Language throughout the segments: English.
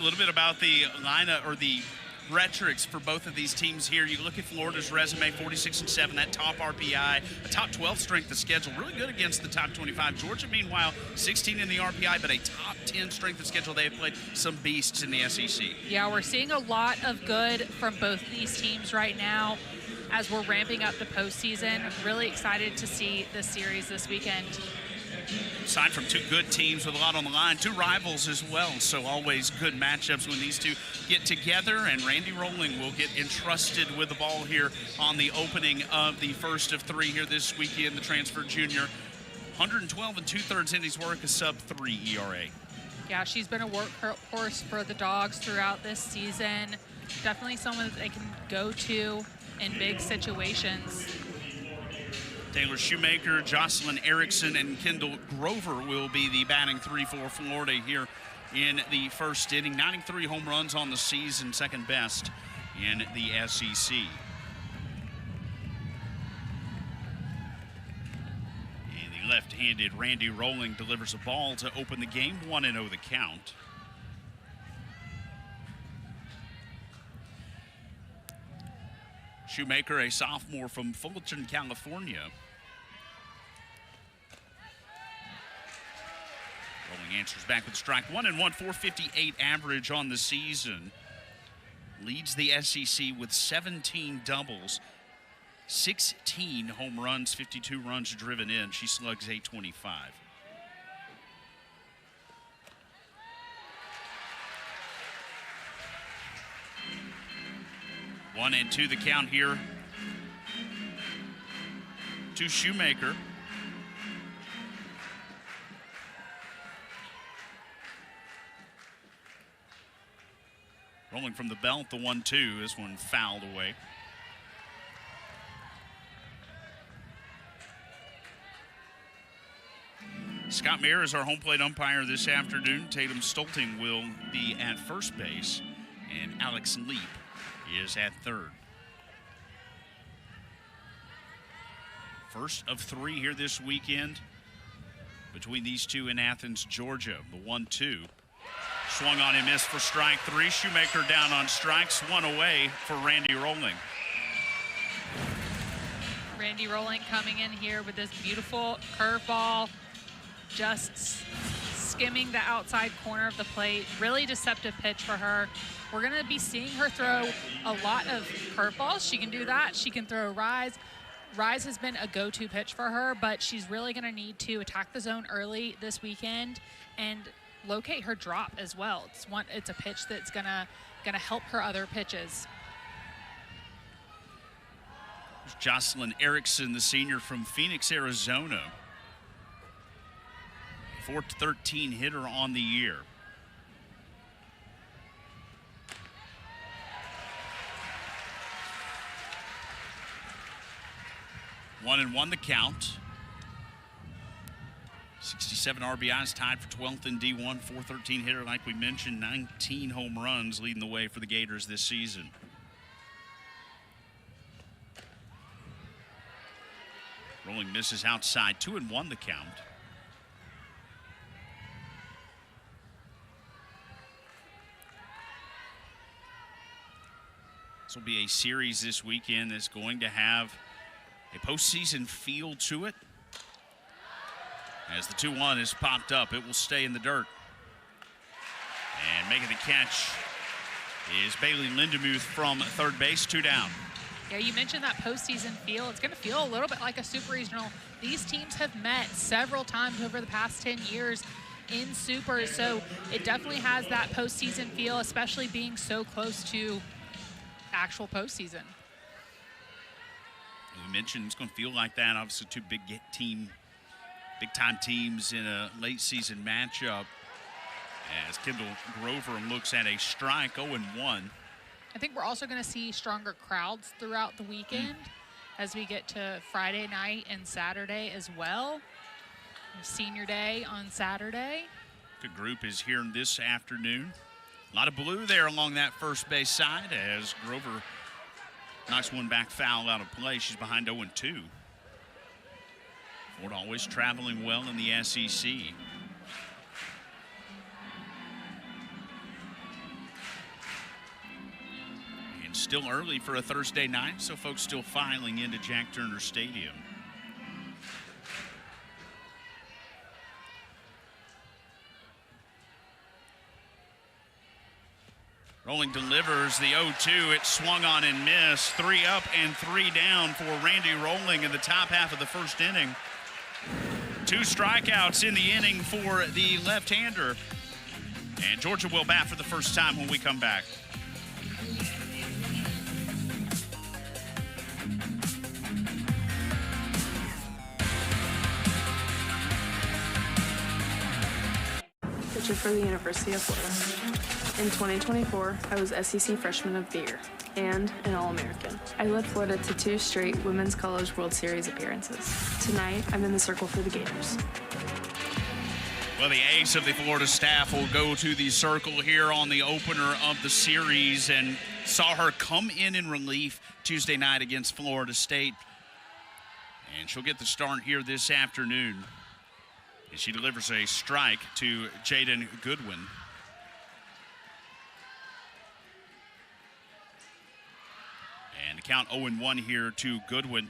A little bit about the lineup or the metrics for both of these teams here. You look at Florida's resume, 46-7, that top RPI, a top 12 strength of schedule, really good against the top 25. Georgia, meanwhile, 16 in the RPI, but a top 10 strength of schedule. They have played some beasts in the SEC. Yeah, we're seeing a lot of good from both these teams right now as we're ramping up the postseason. I'm really excited to see this series this weekend. Aside from two good teams with a lot on the line, two rivals as well, so always good matchups when these two get together, and Randy Rolling will get entrusted with the ball here on the opening of the first of three here this weekend. The transfer junior, 112 2/3 innings work, a sub-3 ERA. Yeah, she's been a workhorse for the Dogs throughout this season. Definitely someone that they can go to in big situations. Taylor Shoemaker, Jocelyn Erickson, and Kendall Grover will be the batting three for Florida here in the first inning. 93 home runs on the season, second best in the SEC. And the left-handed Randy Rolling delivers a ball to open the game, 1-0 the count. Shoemaker, a sophomore from Fullerton, California. Rolling answers back with a strike. 1-1, 458 average on the season. Leads the SEC with 17 doubles, 16 home runs, 52 runs driven in. She slugs .825. 1-2 the count here to Shoemaker. Rolling from the belt, the 1-2. This one fouled away. Scott Mayer is our home plate umpire this afternoon. Tatum Stolting will be at first base, and Alex Leap is at third. First of three here this weekend between these two in Athens, Georgia. The 1-2. Swung on and missed for strike three. Shoemaker down on strikes, one away for Randy Rolling. Randy Rolling coming in here with this beautiful curveball, just skimming the outside corner of the plate. Really deceptive pitch for her. We're going to be seeing her throw a lot of curveballs. She can do that. She can throw rise. Rise has been a go-to pitch for her, but she's really going to need to attack the zone early this weekend and locate her drop as well. It's a pitch that's gonna help her other pitches. There's Jocelyn Erickson, the senior from Phoenix, Arizona. 413 hitter on the year. One and one the count. 67 RBIs, tied for 12th in D1, 413 hitter, like we mentioned, 19 home runs leading the way for the Gators this season. Rolling misses outside, 2-1 the count. This will be a series this weekend that's going to have a postseason feel to it. As the 2-1 is popped up, it will stay in the dirt. And making the catch is Bailey Lindemuth from third base, 2 down. Yeah, you mentioned that postseason feel. It's going to feel a little bit like a super regional. These teams have met several times over the past 10 years in super, so it definitely has that postseason feel, especially being so close to actual postseason. We mentioned it's going to feel like that. Obviously, two big-time teams in a late-season matchup. As Kendall Grover looks at a strike, 0-1. I think we're also going to see stronger crowds throughout the weekend as we get to Friday night and Saturday as well. Senior Day on Saturday. The group is here this afternoon. A lot of blue there along that first base side as Grover knocks one back foul out of play. She's behind 0-2. Ford always traveling well in the SEC. Still early for a Thursday night, so folks still filing into Jack Turner Stadium. Rolling delivers the 0-2. It swung on and missed. 3 up and 3 down for Randy Rolling in the top half of the first inning. 2 strikeouts in the inning for the left-hander. And Georgia will bat for the first time when we come back. Pitcher for the University of Florida. In 2024, I was SEC Freshman of the Year and an All-American. I led Florida to 2 straight Women's College World Series appearances. Tonight, I'm in the circle for the Gators. Well, the ace of the Florida staff will go to the circle here on the opener of the series, and saw her come in relief Tuesday night against Florida State. And she'll get the start here this afternoon. And she delivers a strike to Jaden Goodwin. And the count 0-1 here to Goodwin.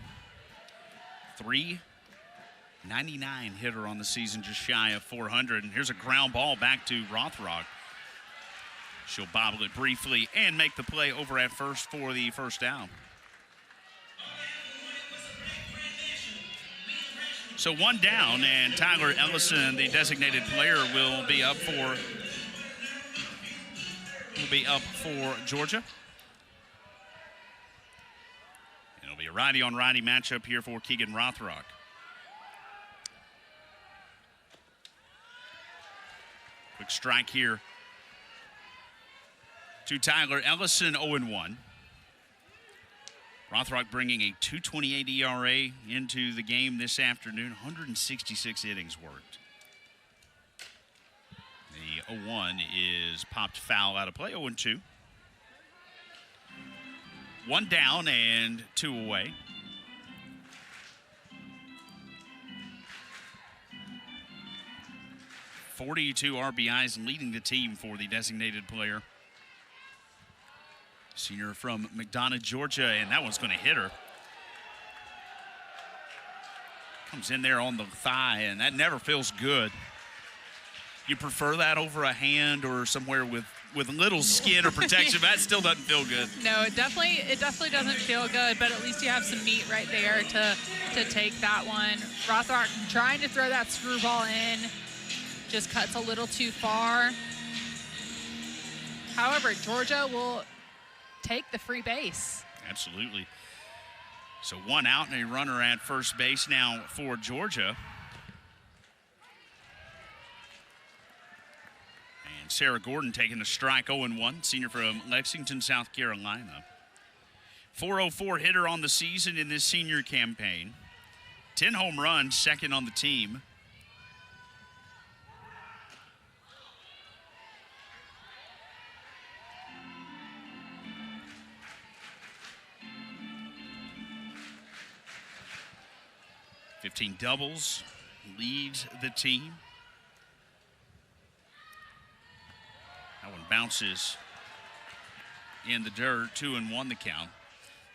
399 hitter on the season, just shy of 400. And here's a ground ball back to Rothrock. She'll bobble it briefly and make the play over at first for the first down. So 1 down, and Tyler Ellison, the designated player, will be up for Georgia. It'll be a righty-on-righty matchup here for Keegan Rothrock. Quick strike here to Tyler Ellison, 0-1. Rothrock bringing a 2.28 ERA into the game this afternoon, 166 innings worked. The 0-1 is popped foul out of play, 0-2. 1 down and 2 away. .42 RBIs leading the team for the designated player. Senior from McDonough, Georgia, and that one's going to hit her. Comes in there on the thigh, and that never feels good. You prefer that over a hand or somewhere with little skin or protection? That still doesn't feel good. No, it definitely doesn't feel good, but at least you have some meat right there to take that one. Rothrock trying to throw that screwball in, just cuts a little too far. However, Georgia will take the free base. Absolutely. So 1 out and a runner at first base now for Georgia. And Sarah Gordon taking a strike, 0-1, senior from Lexington, South Carolina. 404 hitter on the season in this senior campaign. 10 home runs, second on the team. .15 doubles, leads the team. That one bounces in the dirt, 2-1 the count.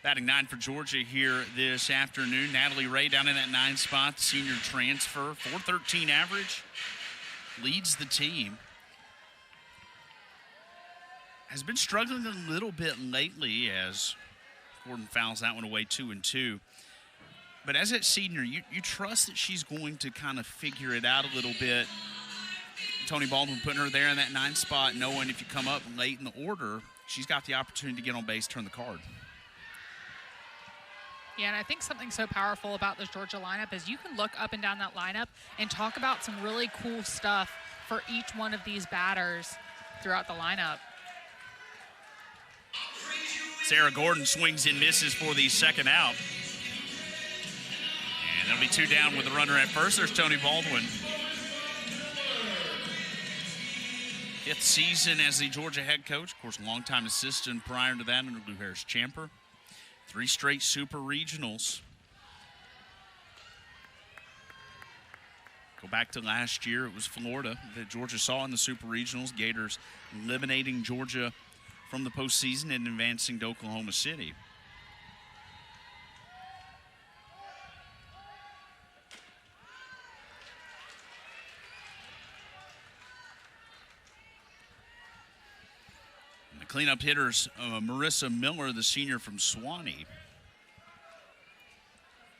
Batting 9 for Georgia here this afternoon. Natalie Ray down in that 9 spot, senior transfer, .413 average, leads the team. Has been struggling a little bit lately as Gordon fouls that one away, 2-2. But as a senior, you trust that she's going to kind of figure it out a little bit. Tony Baldwin putting her there in that 9 spot, knowing if you come up late in the order, she's got the opportunity to get on base, turn the card. Yeah, and I think something so powerful about this Georgia lineup is you can look up and down that lineup and talk about some really cool stuff for each one of these batters throughout the lineup. Sarah Gordon swings and misses for the second out. And there'll be 2 down with the runner at first. There's Tony Baldwin. 5th season as the Georgia head coach. Of course, longtime assistant prior to that under Lou Harris-Champer. 3 straight super regionals. Go back to last year, it was Florida that Georgia saw in the super regionals. Gators eliminating Georgia from the postseason and advancing to Oklahoma City. And the cleanup hitters, Marissa Miller, the senior from Suwanee.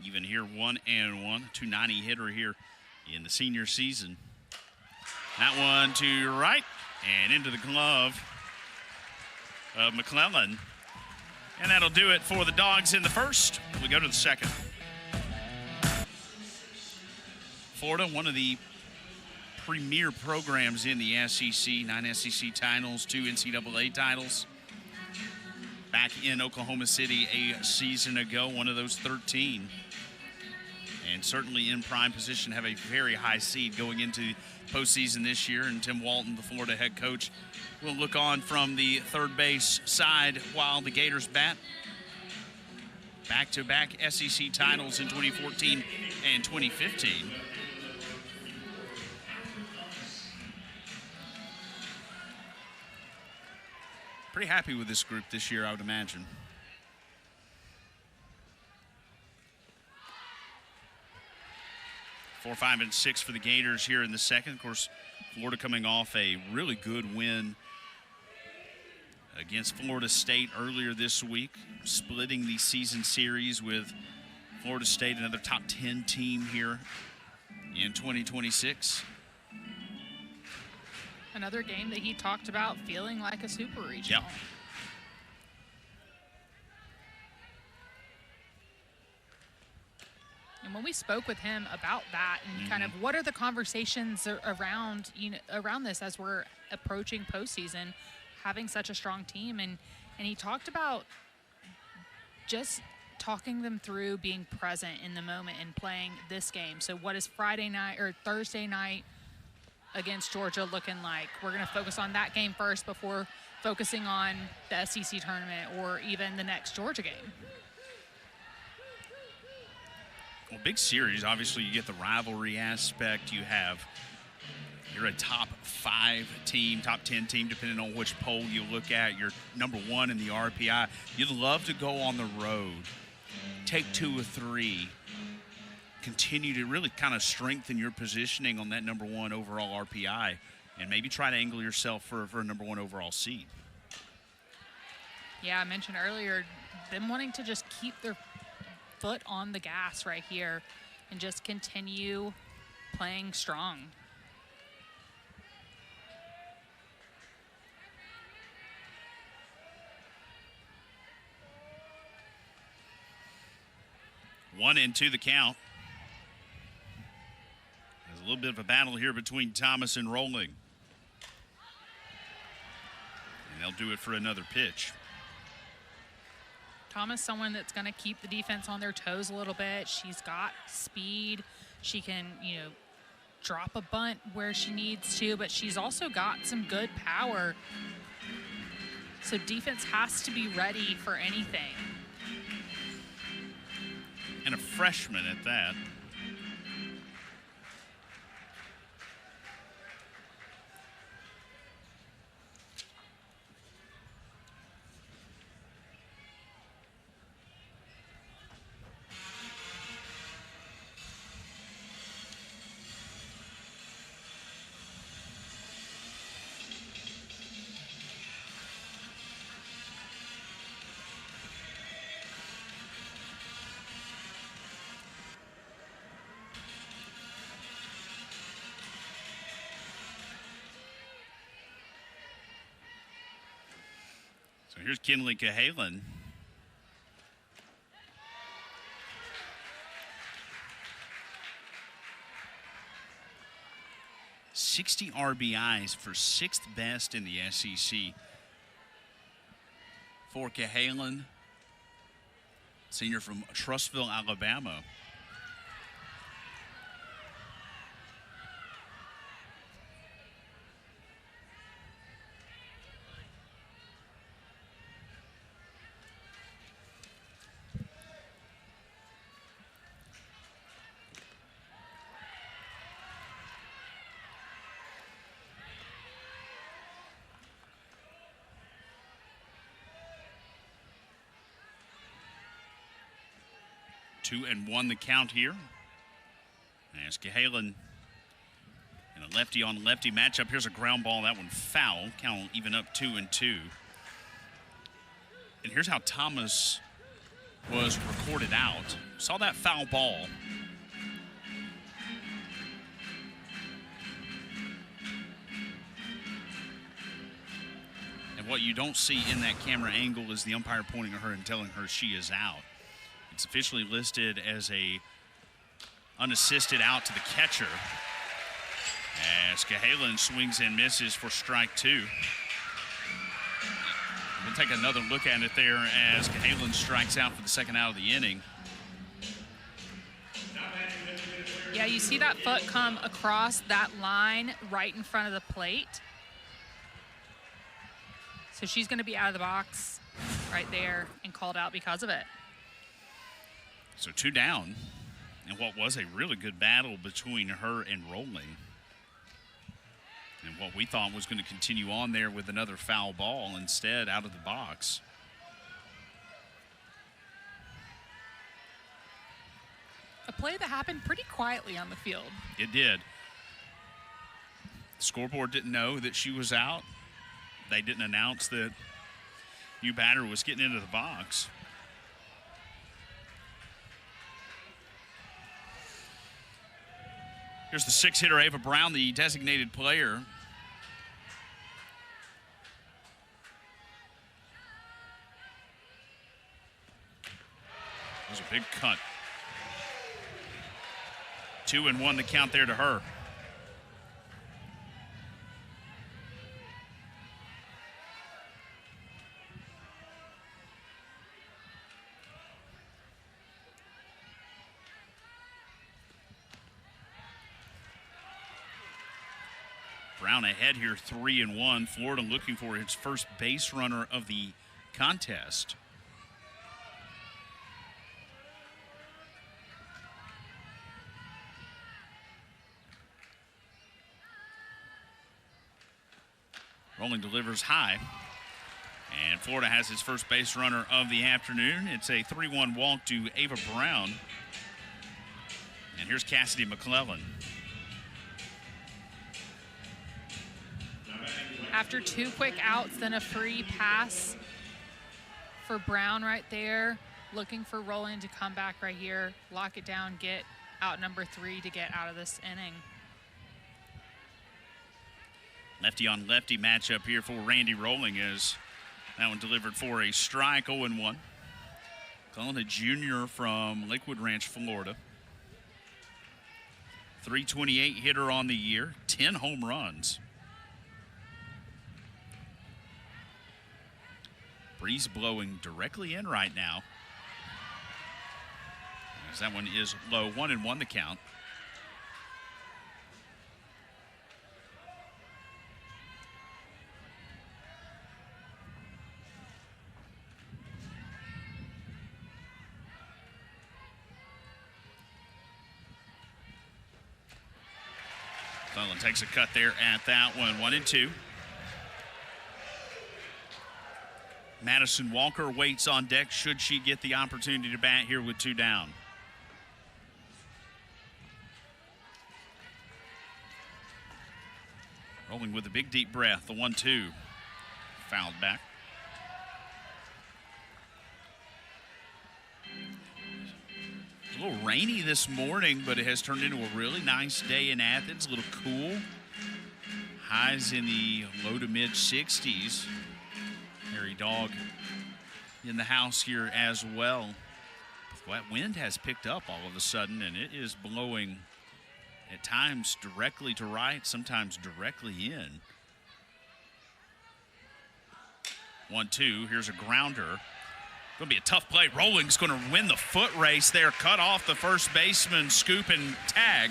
Even here, 1-1, 290 hitter here in the senior season. That one to right and into the glove of McClellan. And that'll do it for the Dogs in the first. We go to the second. Florida, one of the premier programs in the SEC, 9 SEC titles, 2 NCAA titles. Back in Oklahoma City a season ago, one of those 13. And certainly in prime position, have a very high seed going into postseason this year. And Tim Walton, the Florida head coach, will look on from the third base side while the Gators bat. Back-to-back SEC titles in 2014 and 2015. Pretty happy with this group this year, I would imagine. 4, 5, and 6 for the Gators here in the second. Of course, Florida coming off a really good win against Florida State earlier this week, splitting the season series with Florida State, another top 10 team here in 2026. Another game that he talked about feeling like a super regional. Yep. And when we spoke with him about that and kind of what are the conversations around, around this as we're approaching postseason, having such a strong team, and he talked about just talking them through being present in the moment and playing this game. So what is Friday night or Thursday night against Georgia looking like? We're going to focus on that game first before focusing on the SEC tournament or even the next Georgia game. Well, big series. Obviously, you get the rivalry aspect. You're a top 5 team, top 10 team, depending on which poll you look at. You're number 1 in the RPI. You'd love to go on the road, take 2 or 3, continue to really kind of strengthen your positioning on that number 1 overall RPI, and maybe try to angle yourself for a number 1 overall seed. Yeah, I mentioned earlier them wanting to just keep their foot on the gas right here and just continue playing strong. One and 2 the count. There's a little bit of a battle here between Thomas and Rolling. And they'll do it for another pitch. Thomas, someone that's going to keep the defense on their toes a little bit. She's got speed. She can, drop a bunt where she needs to, but she's also got some good power. So defense has to be ready for anything. And a freshman at that. So here's Kinley Cahalan. .60 RBIs for 6th best in the SEC for Cahalan, senior from Trussville, Alabama. 2-1 the count here. As Cahalan in a lefty-on-lefty matchup. Here's a ground ball. That one foul. Count even up 2-2. And here's how Thomas was recorded out. Saw that foul ball. And what you don't see in that camera angle is the umpire pointing at her and telling her she is out. It's officially listed as a unassisted out to the catcher. As Cahalan swings and misses for strike 2. We'll take another look at it there as Cahalan strikes out for the second out of the inning. Yeah, you see that foot come across that line right in front of the plate. So she's going to be out of the box right there and called out because of it. So 2 down, and what was a really good battle between her and Rolling. And what we thought was going to continue on there with another foul ball, instead out of the box. A play that happened pretty quietly on the field. It did. The scoreboard didn't know that she was out. They didn't announce that new batter was getting into the box. Here's the 6-hitter, Ava Brown, the designated player. That was a big cut. 2-1 the count there to her. Brown ahead here, 3-1. Florida looking for its first base runner of the contest. Rolling delivers high. And Florida has its first base runner of the afternoon. It's a 3-1 walk to Ava Brown. And here's Cassidy McClellan. After 2 quick outs, then a free pass for Brown right there. Looking for Rolling to come back right here, lock it down, get out number 3 to get out of this inning. Lefty on lefty matchup here for Randy Rolling, as that one delivered for a strike. 0-1. Cullen, a junior from Lakewood Ranch, Florida. 328 hitter on the year, 10 home runs. Breeze blowing directly in right now. As that one is low. 1-1 the count. Cullen takes a cut there at that one. 1-2. Madison Walker waits on deck should she get the opportunity to bat here with 2 down. Rolling with a big deep breath. The 1-2. Fouled back. It's a little rainy this morning, but it has turned into a really nice day in Athens. A little cool. Highs in the low to mid 60s. Harry Dog in the house here as well. That wind has picked up all of a sudden, and it is blowing at times directly to right, sometimes directly in. 1-2. Here's a grounder. Going to be a tough play. Rolling's going to win the foot race there. Cut off the first baseman, scoop and tag.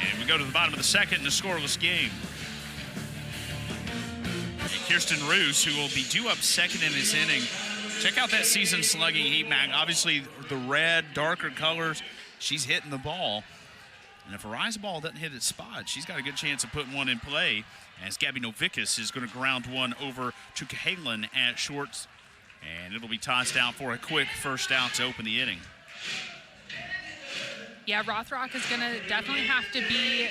And we go to the bottom of the second in a scoreless game. Kirsten Roos, who will be due up second in this inning. Check out that season slugging heat map. Obviously, the red, darker colors, she's hitting the ball. And if Ariza ball doesn't hit its spot, she's got a good chance of putting one in play, as Gabby Novickis is going to ground one over to Cahalan at short. And it'll be tossed out for a quick first out to open the inning. Yeah, Rothrock is going to definitely have to be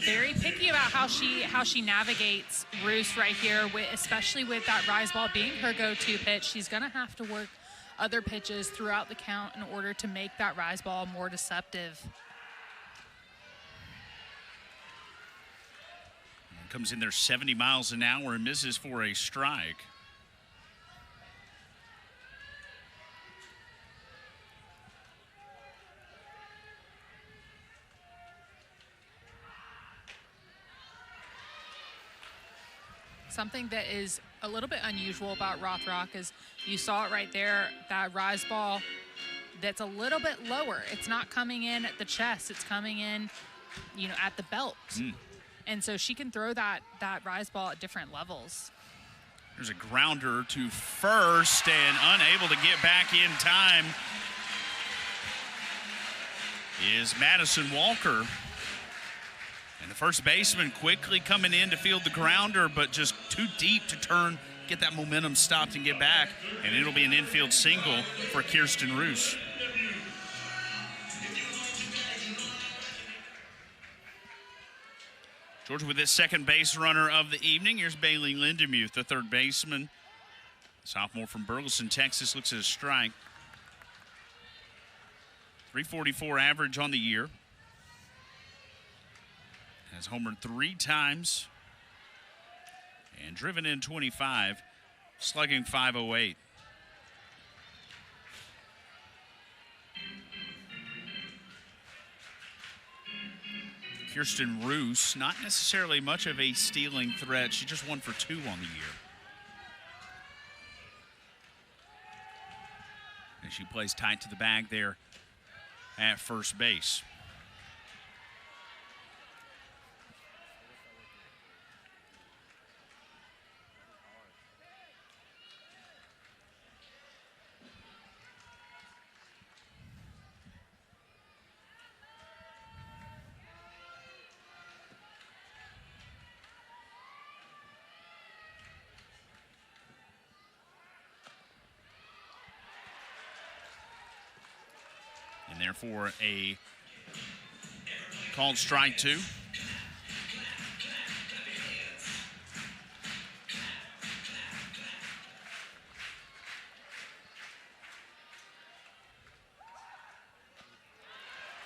very picky about how she navigates Roos right here, especially with that rise ball being her go-to pitch. She's going to have to work other pitches throughout the count in order to make that rise ball more deceptive. Comes in there 70 miles an hour and misses for a strike. Something that is a little bit unusual about Rothrock is you saw it right there, that rise ball that's a little bit lower. It's not coming in at the chest, it's coming in, at the belt. And so she can throw that rise ball at different levels. There's a grounder to first and unable to get back in time is Madison Walker. And the first baseman quickly coming in to field the grounder, but just too deep to turn, get that momentum stopped and get back. And it'll be an infield single for Kirsten Roos. Georgia with this second base runner of the evening. Here's Bailey Lindemuth, the third baseman. Sophomore from Burleson, Texas, looks at a strike. 344 average on the year. Has homered 3 times and driven in 25, slugging .508. Kirsten Roos, not necessarily much of a stealing threat. She just 1 for 2 on the year. And she plays tight to the bag there at first base. And therefore a called strike 2.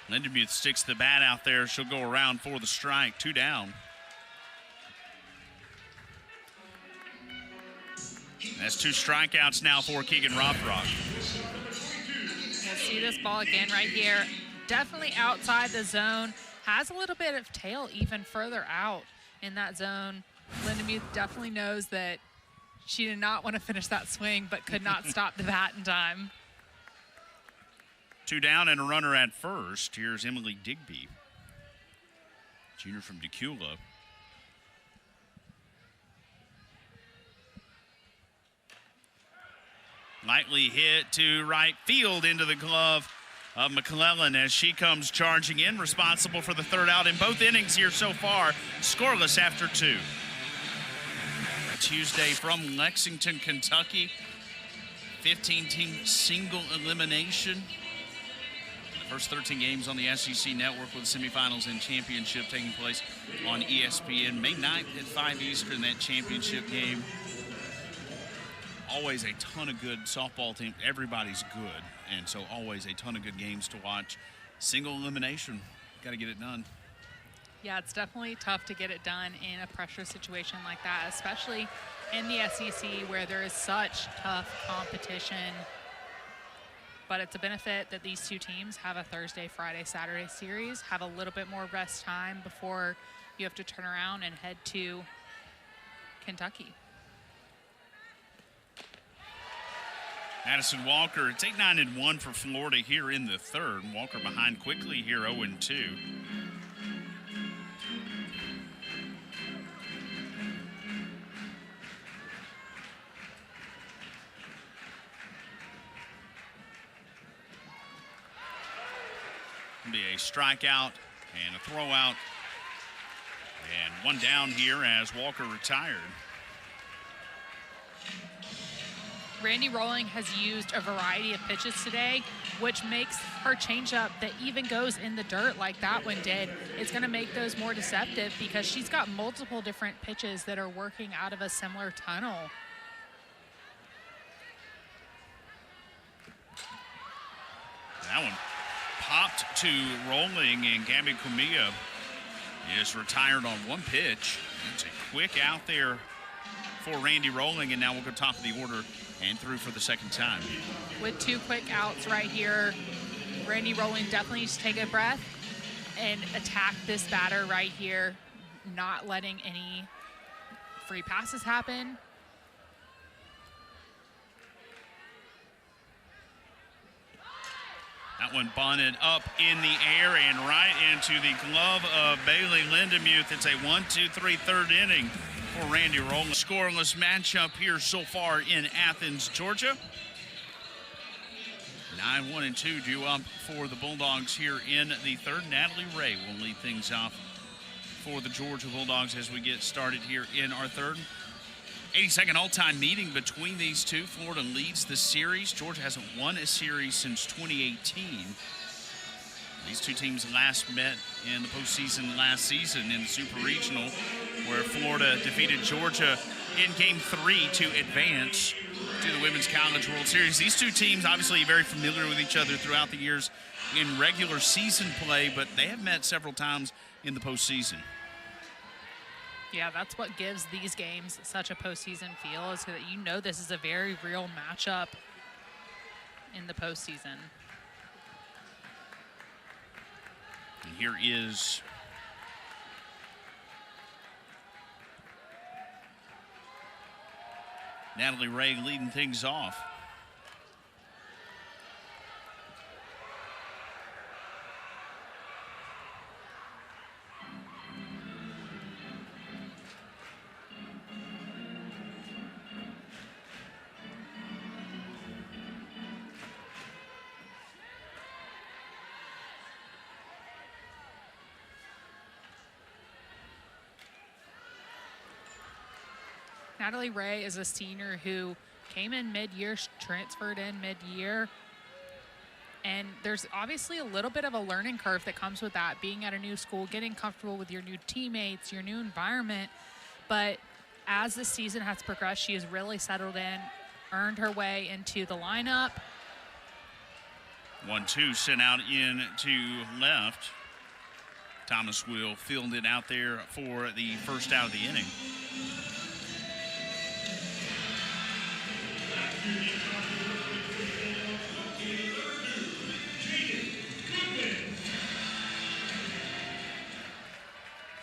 Lindemuth sticks the bat out there. She'll go around for the strike. 2 down. That's 2 strikeouts now for Keegan Rothrock. We'll see this ball again right here. Definitely outside the zone. Has a little bit of tail even further out in that zone. Lindemuth definitely knows that she did not want to finish that swing, but could not stop the bat in time. 2 down and a runner at first. Here's Emily Digby, junior from Decula. Lightly hit to right field into the glove of McClellan as she comes charging in, responsible for the 3rd out in both innings here so far, scoreless after 2. Tuesday from Lexington, Kentucky, 15-team single elimination. First 13 games on the SEC network with semifinals and championship taking place on ESPN. May 9th at 5 Eastern, that championship game. Always a ton of good softball team. Everybody's good, and so always a ton of good games to watch. Single elimination, got to get it done. Yeah, it's definitely tough to get it done in a pressure situation like that, especially in the SEC where there is such tough competition. But it's a benefit that these 2 teams have a Thursday, Friday, Saturday series, have a little bit more rest time before you have to turn around and head to Kentucky. Madison Walker, it's 8-9-1 for Florida here in the 3rd. Walker behind quickly here, 0-2. Be a strikeout and a throwout. And 1 down here as Walker retired. Randy Rolling has used a variety of pitches today, which makes her changeup that even goes in the dirt like that one did. It's going to make those more deceptive because she's got multiple different pitches that are working out of a similar tunnel. That one popped to Rolling, and Gabby Comilla is retired on one pitch. It's a quick out there for Randy Rolling, and now we'll go top of the order and through for the second time. With 2 quick outs right here, Randy Rolling definitely needs to take a breath and attack this batter right here, not letting any free passes happen. That one bunted up in the air and right into the glove of Bailey Lindemuth. It's a 1-2-3 third inning for Randy Rolling. Scoreless matchup here so far in Athens, Georgia. 9-1-2 due up for the Bulldogs here in the third. Natalie Ray will lead things off for the Georgia Bulldogs as we get started here in our third. 82nd all-time meeting between these two. Florida leads the series. Georgia hasn't won a series since 2018. These two teams last met in the postseason last season in the Super Regional, where Florida defeated Georgia in Game 3 to advance to the Women's College World Series. These two teams obviously very familiar with each other throughout the years in regular season play, but they have met several times in the postseason. Yeah, that's what gives these games such a postseason feel, is that you know this is a very real matchup in the postseason. And here is Natalie Ray leading things off. Natalie Ray is a senior who came in mid-year, transferred in mid-year, and there's obviously a little bit of a learning curve that comes with that, being at a new school, getting comfortable with your new teammates, your new environment. But as the season has progressed, she has really settled in, earned her way into the lineup. 1-2 sent out in to left. Thomas will field it out there for the first out of the inning.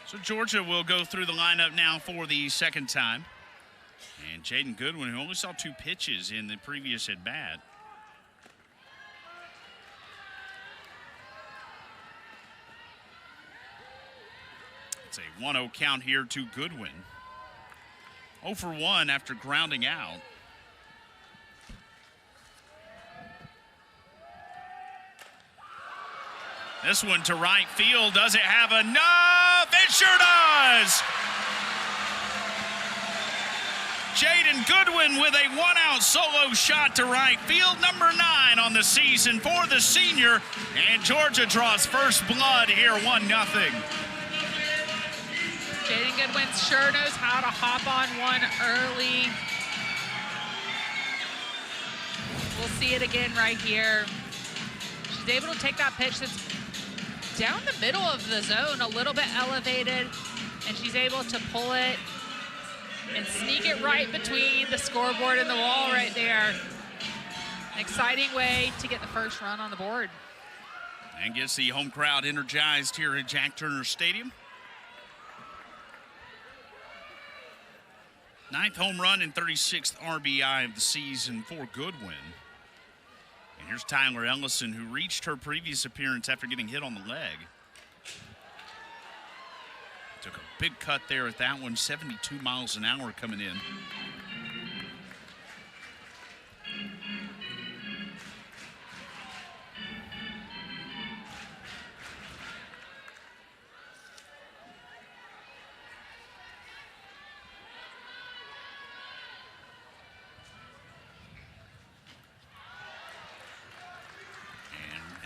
So Georgia will go through the lineup now for the second time. And Jaden Goodwin, who only saw 2 pitches in the previous at-bat. It's a 1-0 count here to Goodwin. 0 for 1 after grounding out. This one to right field. Does it have enough? It sure does! Jaden Goodwin with a 1-out solo shot to right field. Number 9 on the season for the senior. And Georgia draws first blood here, 1-0. Jaden Goodwin sure knows how to hop on one early. We'll see it again right here. She's able to take that pitch that's down the middle of the zone, a little bit elevated, and she's able to pull it and sneak it right between the scoreboard and the wall right there. An exciting way to get the first run on the board. And gets the home crowd energized here at Jack Turner Stadium. 9th home run and 36th RBI of the season for Goodwin. And here's Tyler Ellison, who reached her previous appearance after getting hit on the leg. Took a big cut there at that one, 72 miles an hour coming in.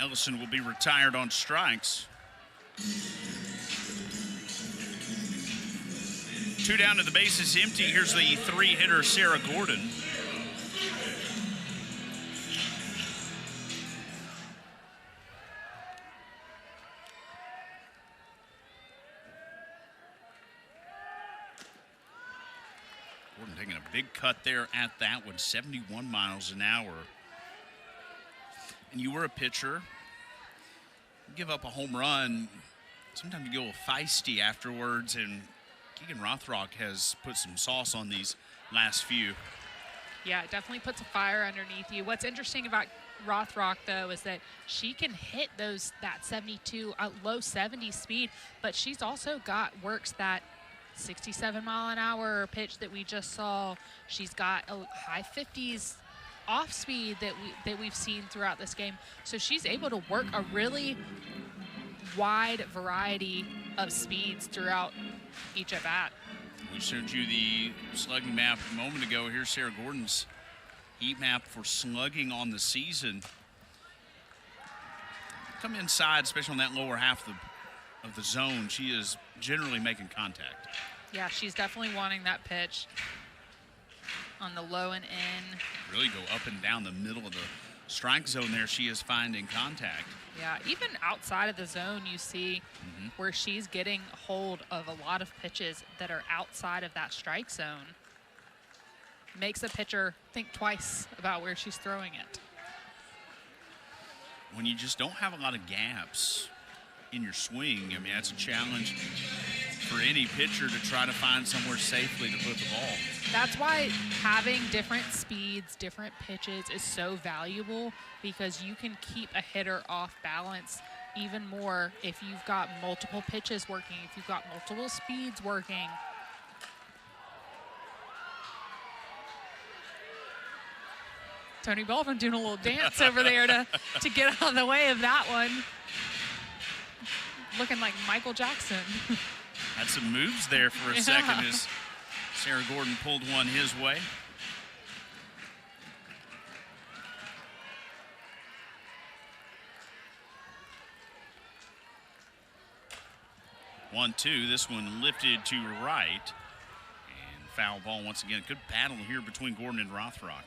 Ellison will be retired on strikes. 2 down to the bases empty. Here's the 3-hitter, Sarah Gordon. Gordon taking a big cut there at that one, 71 miles an hour. And you were a pitcher. You give up a home run, sometimes you get a little feisty afterwards, and Keegan Rothrock has put some sauce on these last few. Yeah, it definitely puts a fire underneath you. What's interesting about Rothrock, though, is that she can hit that 72, low 70 speed, but she's also works that 67-mile-an-hour pitch that we just saw. She's got a high 50s off speed that we've seen throughout this game. So she's able to work a really wide variety of speeds throughout each at bat. We showed you the slugging map a moment ago. Here's Sarah Gordon's heat map for slugging on the season. Come inside, especially on that lower half of the zone, she is generally making contact. Yeah, she's definitely wanting that pitch on the low and in. Really go up and down the middle of the strike zone there. She is finding contact. Yeah, even outside of the zone, you see where she's getting hold of a lot of pitches that are outside of that strike zone. Makes a pitcher think twice about where she's throwing it. When you just don't have a lot of gaps in your swing, I mean, that's a challenge for any pitcher to try to find somewhere safely to put the ball. That's why having different speeds, different pitches is so valuable, because you can keep a hitter off balance even more if you've got multiple pitches working, if you've got multiple speeds working. Tony Baldwin doing a little dance over there to get out of the way of that one. Looking like Michael Jackson. Had some moves there for a second as Sarah Gordon pulled one his way. One, two, this one lifted to right. And foul ball once again. Good battle here between Gordon and Rothrock.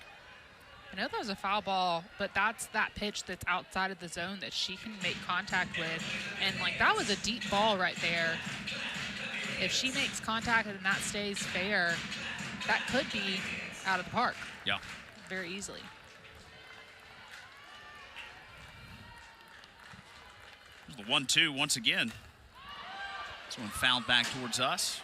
I know that was a foul ball, but that's that pitch that's outside of the zone that she can make contact with. And, like, that was a deep ball right there. If she makes contact and that stays fair, that could be out of the park. Yeah. Very easily. The 1-2 once again. This one fouled back towards us.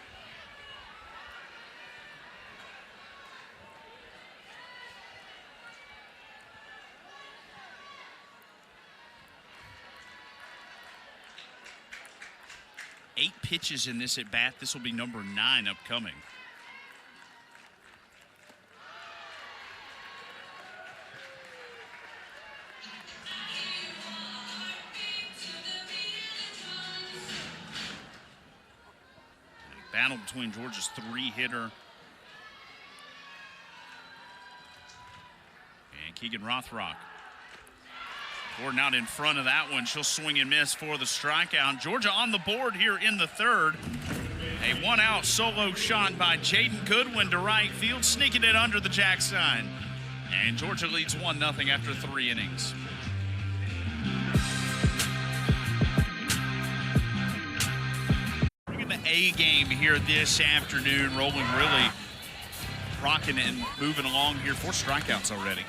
Eight pitches in this at bat. This will be number 9 upcoming. Battle between Georgia's 3-hitter and Keegan Rothrock. Gordon out in front of that one. She'll swing and miss for the strikeout. Georgia on the board here in the third. A one-out solo shot by Jaden Goodwin to right field, sneaking it under the jack sign. And Georgia leads 1-0 after 3 innings. Look at the A game here this afternoon, rolling really rocking and moving along here. 4 strikeouts already.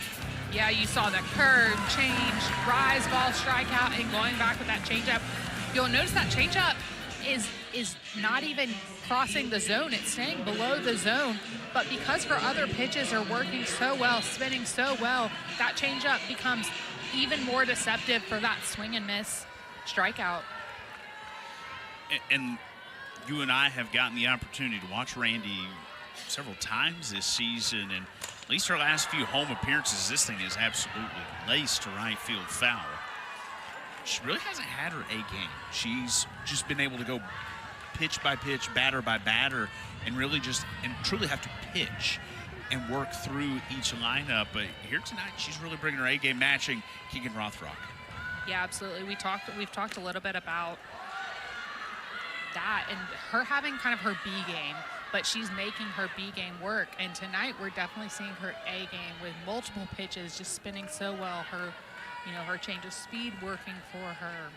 Yeah, you saw the curve, change, rise ball, strikeout, and going back with that changeup. You'll notice that changeup is not even crossing the zone. It's staying below the zone. But because her other pitches are working so well, spinning so well, that changeup becomes even more deceptive for that swing and miss strikeout. And you and I have gotten the opportunity to watch Randy several times this season, and at least her last few home appearances, this thing is absolutely laced to right field foul. She really hasn't had her A game. She's just been able to go pitch by pitch, batter by batter, and really truly have to pitch and work through each lineup. But here tonight, she's really bringing her A game, matching Keegan Rothrock. Yeah, absolutely. We've talked a little bit about that and her having kind of her B game, but she's making her B game work. And tonight we're definitely seeing her A game with multiple pitches just spinning so well. Her, her change of speed working for her.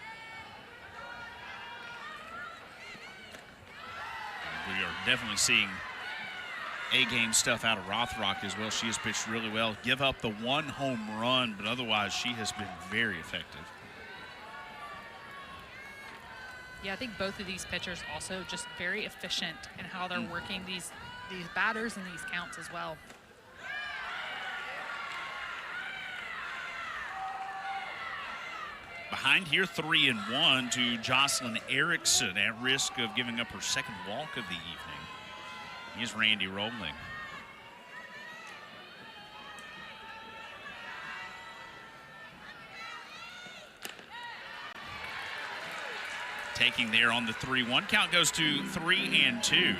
We are definitely seeing A-game stuff out of Rothrock as well. She has pitched really well. Give up the one home run, but otherwise she has been very effective. Yeah, I think both of these pitchers also just very efficient in how they're working these batters and these counts as well. Behind here, 3-1 to Jocelyn Erickson, at risk of giving up her second walk of the evening. Here's Randy Rolling. Taking there on the 3-1. Count goes to 3-2.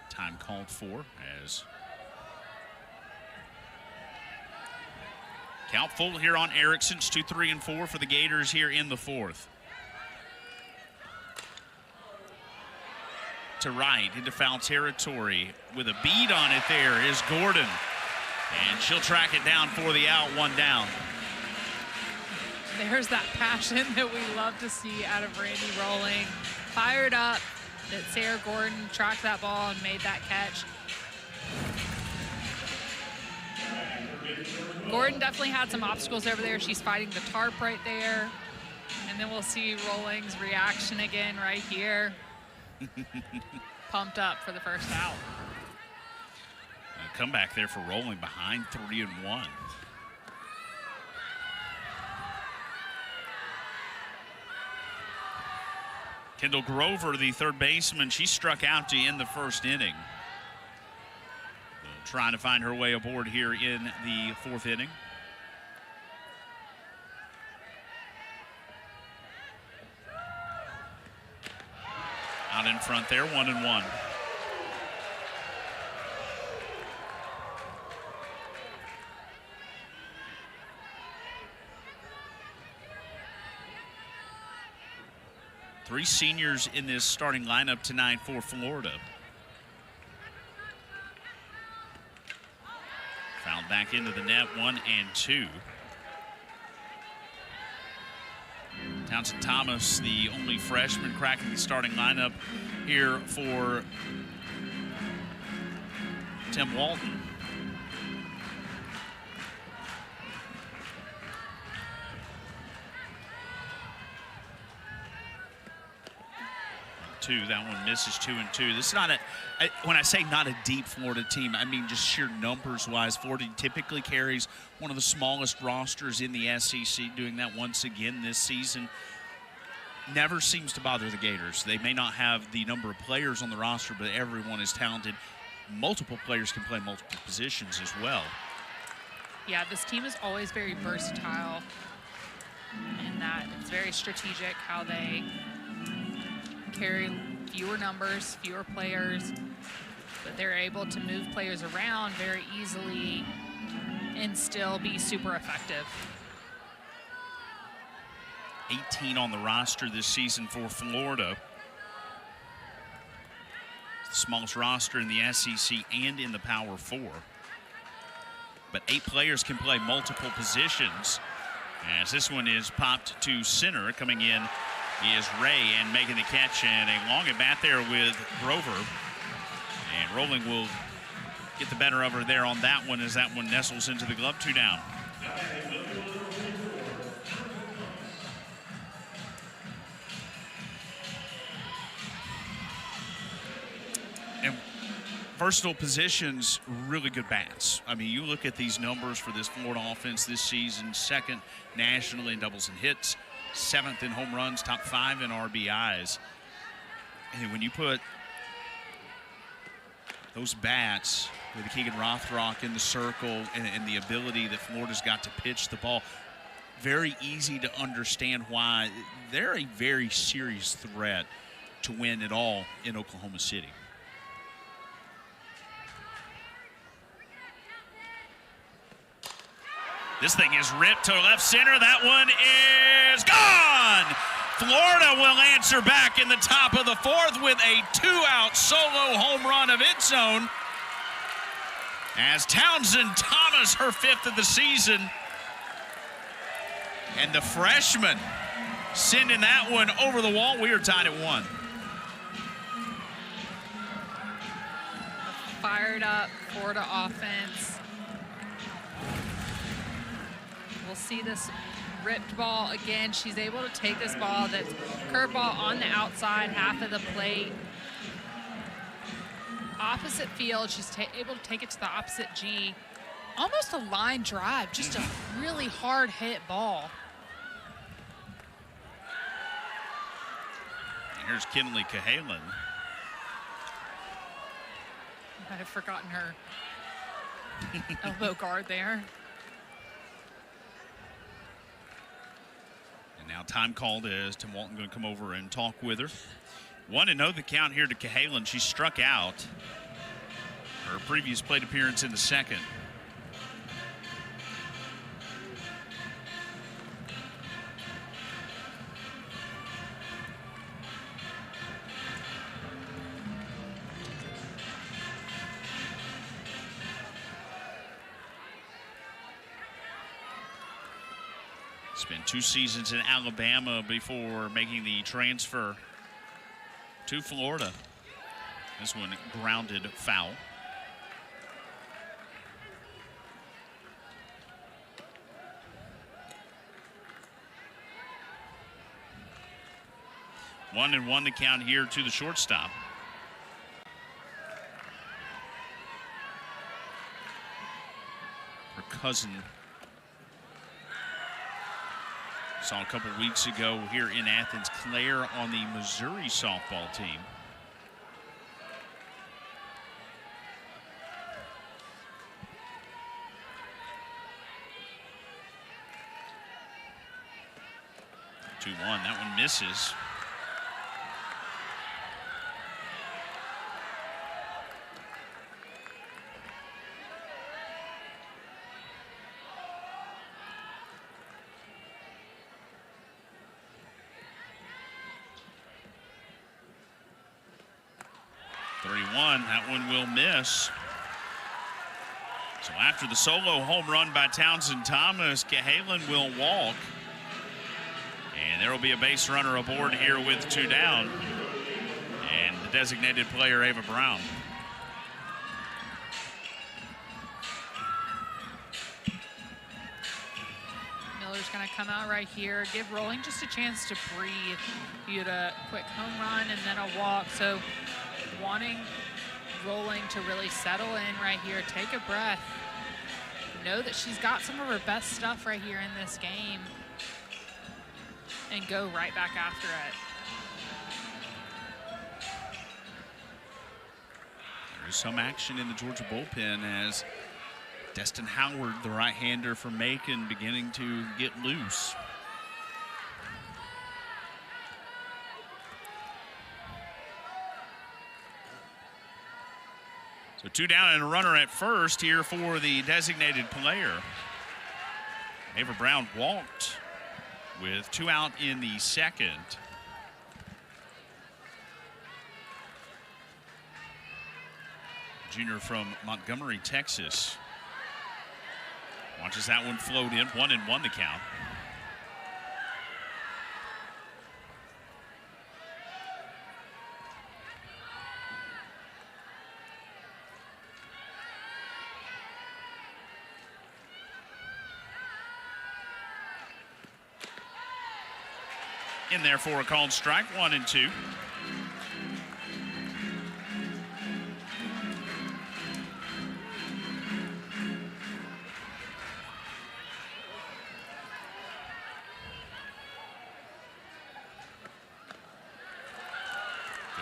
Time called for as count full here on Erickson's 2, 3, and 4 for the Gators here in the fourth. To right into foul territory with a bead on it there is Gordon. And she'll track it down for the out, one down. There's that passion that we love to see out of Randy Rolling. Fired up that Sarah Gordon tracked that ball and made that catch. Gordon definitely had some obstacles over there. She's fighting the tarp right there. And then we'll see Rolling's reaction again right here. Pumped up for the first out. A comeback there for Rolling behind 3-1. Kendall Grover, the third baseman, she struck out to end the first inning. Trying to find her way aboard here in the fourth inning. Out in front there, 1-1. Three seniors in this starting lineup tonight for Florida. Fouled back into the net, 1-2. Townsend Thomas, the only freshman cracking the starting lineup here for Tim Walton. That one misses 2-2. This is not when I say not a deep Florida team, I mean just sheer numbers wise. Florida typically carries one of the smallest rosters in the SEC, doing that once again this season. Never seems to bother the Gators. They may not have the number of players on the roster, but everyone is talented. Multiple players can play multiple positions as well. Yeah, this team is always very versatile in that it's very strategic how they carry fewer numbers, fewer players, but they're able to move players around very easily and still be super effective. 18 on the roster this season for Florida. The smallest roster in the SEC and in the Power Four. But 8 players can play multiple positions. As this one is popped to center, coming in is Ray and making the catch, and a long at bat there with Grover. And Rolling will get the better of her there on that one as that one nestles into the glove. 2 down. And versatile positions, really good bats. I mean, you look at these numbers for this Florida offense this season, second nationally in doubles and hits, 7th in home runs, top 5 in RBIs. And when you put those bats with Keegan Rothrock in the circle and the ability that Florida's got to pitch the ball, very easy to understand why they're a very serious threat to win it all in Oklahoma City. This thing is ripped to left center. That one is gone. Florida will answer back in the top of the fourth with a 2-out solo home run of its own. As Townsend Thomas, her 5th of the season. And the freshman sending that one over the wall. We are tied at 1. Fired up Florida offense. We'll see this ripped ball again. She's able to take this ball that's curveball on the outside half of the plate. Opposite field, she's able to take it to the opposite G. Almost a line drive, just a really hard hit ball. Here's Kinley Cahalan. I have forgotten her elbow guard there. And now time called as Tim Walton going to come over and talk with her. 1-0 the count here to Cahalan. She struck out her previous plate appearance in the second. Spent 2 seasons in Alabama before making the transfer to Florida. This one grounded foul. One and one the count here to the shortstop. Her cousin saw a couple weeks ago here in Athens, Claire on the Missouri softball team. Two one, that one misses. That one will miss. So after the solo home run by Townsend Thomas, Cahalan will walk. And there will be a base runner aboard here with 2 down. And the designated player, Ava Brown. Miller's going to come out right here, give Rolling just a chance to breathe. You had a quick home run and then a walk. So wanting Rolling to really settle in right here, take a breath. Know that she's got some of her best stuff right here in this game and go right back after it. There's some action in the Georgia bullpen as Destin Howard, the right-hander from Macon, beginning to get loose. So 2 down and a runner at first here for the designated player. Ava Brown walked with 2 out in the second. Junior from Montgomery, Texas. Watches that one float in, 1-1 the count. In there for a called strike, 1-2. Good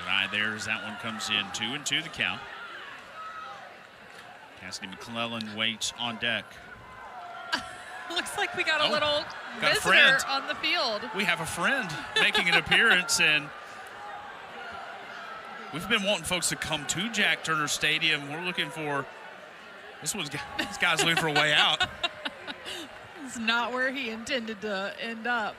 eye there as that one comes in, 2-2 the count. Cassidy McClellan waits on deck. Looks like we got a little got a visitor friend on the field. We have a friend making an appearance, and we've been wanting folks to come to Jack Turner Stadium. We're looking for this guy's looking for a way out. It's not where he intended to end up.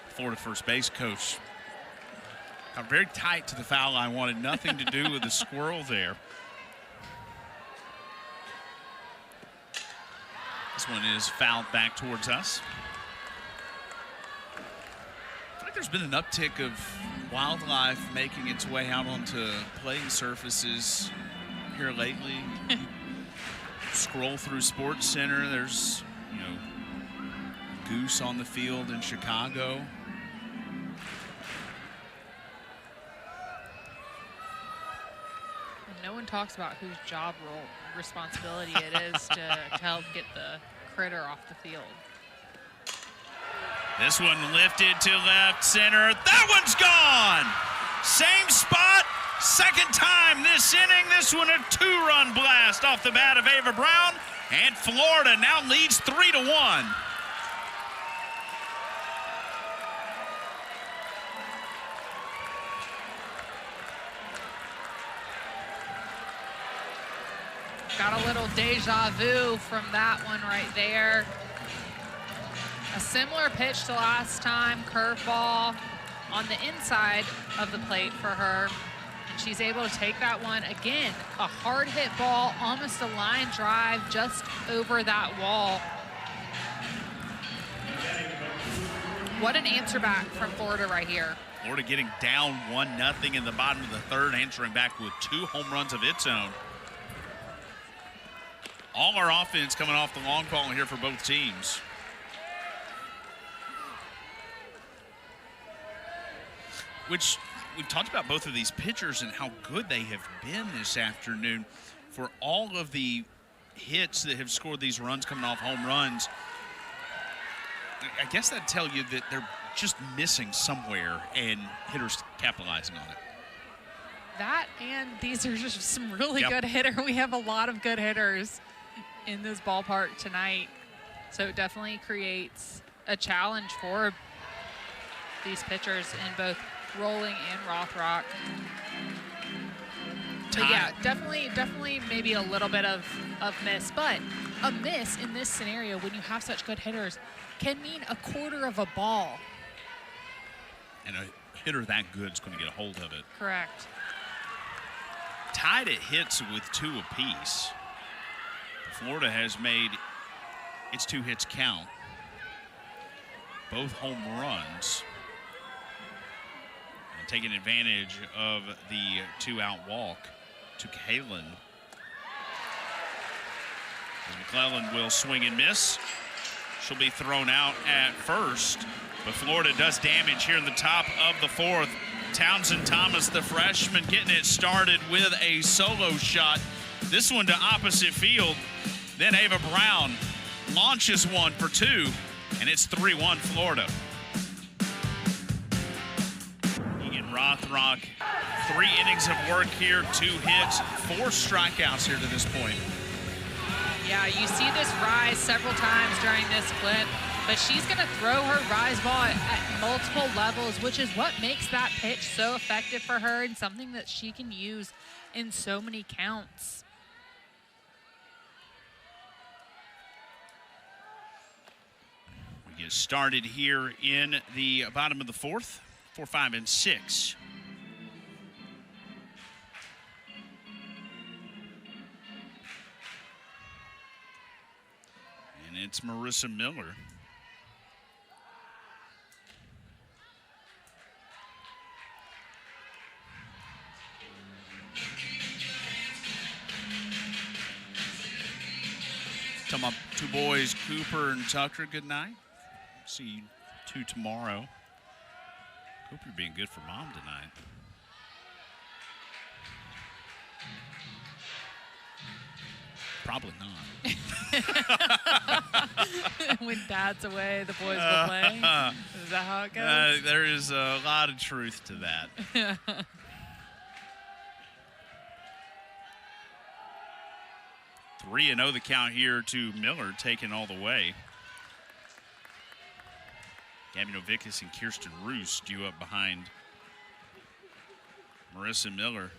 Florida first base coach got very tight to the foul line, wanted nothing to do with the squirrel there. This one is fouled back towards us. I feel like there's been an uptick of wildlife making its way out onto playing surfaces here lately. Scroll through Sports Center, there's, goose on the field in Chicago. No one talks about whose job responsibility it is to help get the critter off the field. This one lifted to left center. That one's gone. Same spot, second time this inning. This one a 2-run blast off the bat of Ava Brown, and Florida now leads 3-1. Got a little deja vu from that one right there. A similar pitch to last time, curveball on the inside of the plate for her. And she's able to take that one again. A hard hit ball, almost a line drive just over that wall. What an answer back from Florida right here. Florida getting down 1-0 in the bottom of the third, answering back with 2 home runs of its own. All our offense coming off the long ball here for both teams. Which we've talked about both of these pitchers and how good they have been this afternoon. For all of the hits that have scored these runs coming off home runs, I guess that'd tell you that they're just missing somewhere and hitters capitalizing on it. That, and these are just some really good hitters. We have a lot of good hitters in this ballpark tonight. So it definitely creates a challenge for these pitchers in both Rolling and Rothrock. But yeah, definitely maybe a little bit of miss. But a miss in this scenario, when you have such good hitters, can mean a quarter of a ball. And a hitter that good is going to get a hold of it. Correct. Tied at hits with 2 apiece. Florida has made its 2 hits count. Both home runs. And taking advantage of the 2-out walk to Kalen. As McClellan will swing and miss. She'll be thrown out at first. But Florida does damage here in the top of the 4th. Townsend Thomas, the freshman, getting it started with a solo shot. This one to opposite field. Then Ava Brown launches one for 2, and it's 3-1 Florida. Egan Rothrock, 3 innings of work here, 2 hits, 4 strikeouts here to this point. Yeah, you see this rise several times during this clip, but she's going to throw her rise ball at multiple levels, which is what makes that pitch so effective for her and something that she can use in so many counts. We get started here in the bottom of the 4th, 4, 5, and 6. And it's Marissa Miller. Tell my 2 boys, Cooper and Tucker, good night. See you 2 tomorrow. Hope you're being good for Mom tonight. Probably not. When Dad's away, the boys will play. Is that how it goes? There is a lot of truth to that. 3-0 the count here to Miller, taking all the way. Gabby Novickus and Kirsten Roos due up behind Marissa Miller.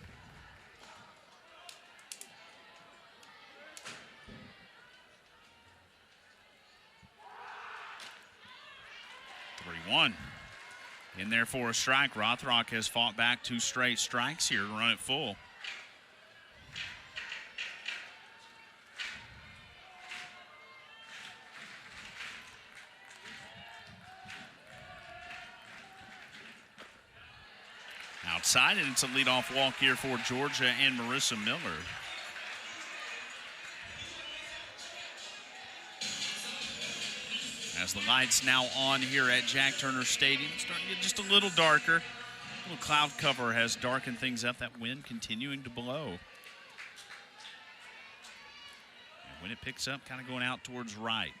In there for a strike. Rothrock has fought back 2 straight strikes here to run it full. Outside, and it's a leadoff walk here for Georgia and Marissa Miller. As the lights now on here at Jack Turner Stadium, starting to get just a little darker. A little cloud cover has darkened things up. That wind continuing to blow. And when it picks up, kind of going out towards right.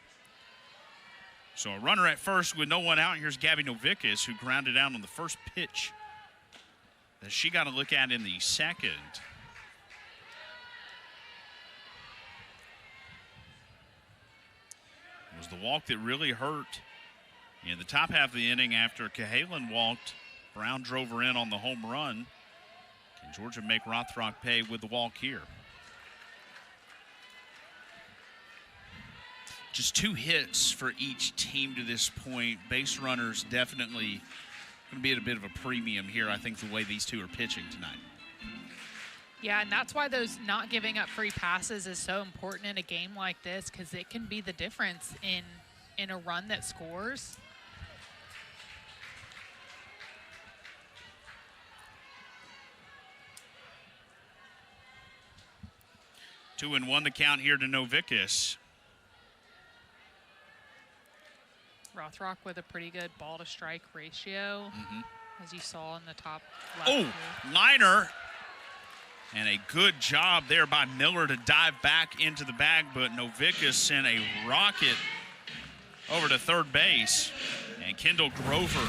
So a runner at first with no one out. Here's Gabby Novickus, who grounded out on the first pitch that she got a look at in the second. It was the walk that really hurt in the top half of the inning after Cahalan walked. Brown drove her in on the home run. Can Georgia make Rothrock pay with the walk here? Just 2 hits for each team to this point. Base runners definitely going to be at a bit of a premium here, I think, the way these two are pitching tonight. Yeah, and that's why those not giving up free passes is so important in a game like this, because it can be the difference in a run that scores. Two and one the count here to Novickus. Rothrock with a pretty good ball-to-strike ratio, as you saw in the top left. Oh, liner. And a good job there by Miller to dive back into the bag, but Novickus sent a rocket over to third base. And Kendall Grover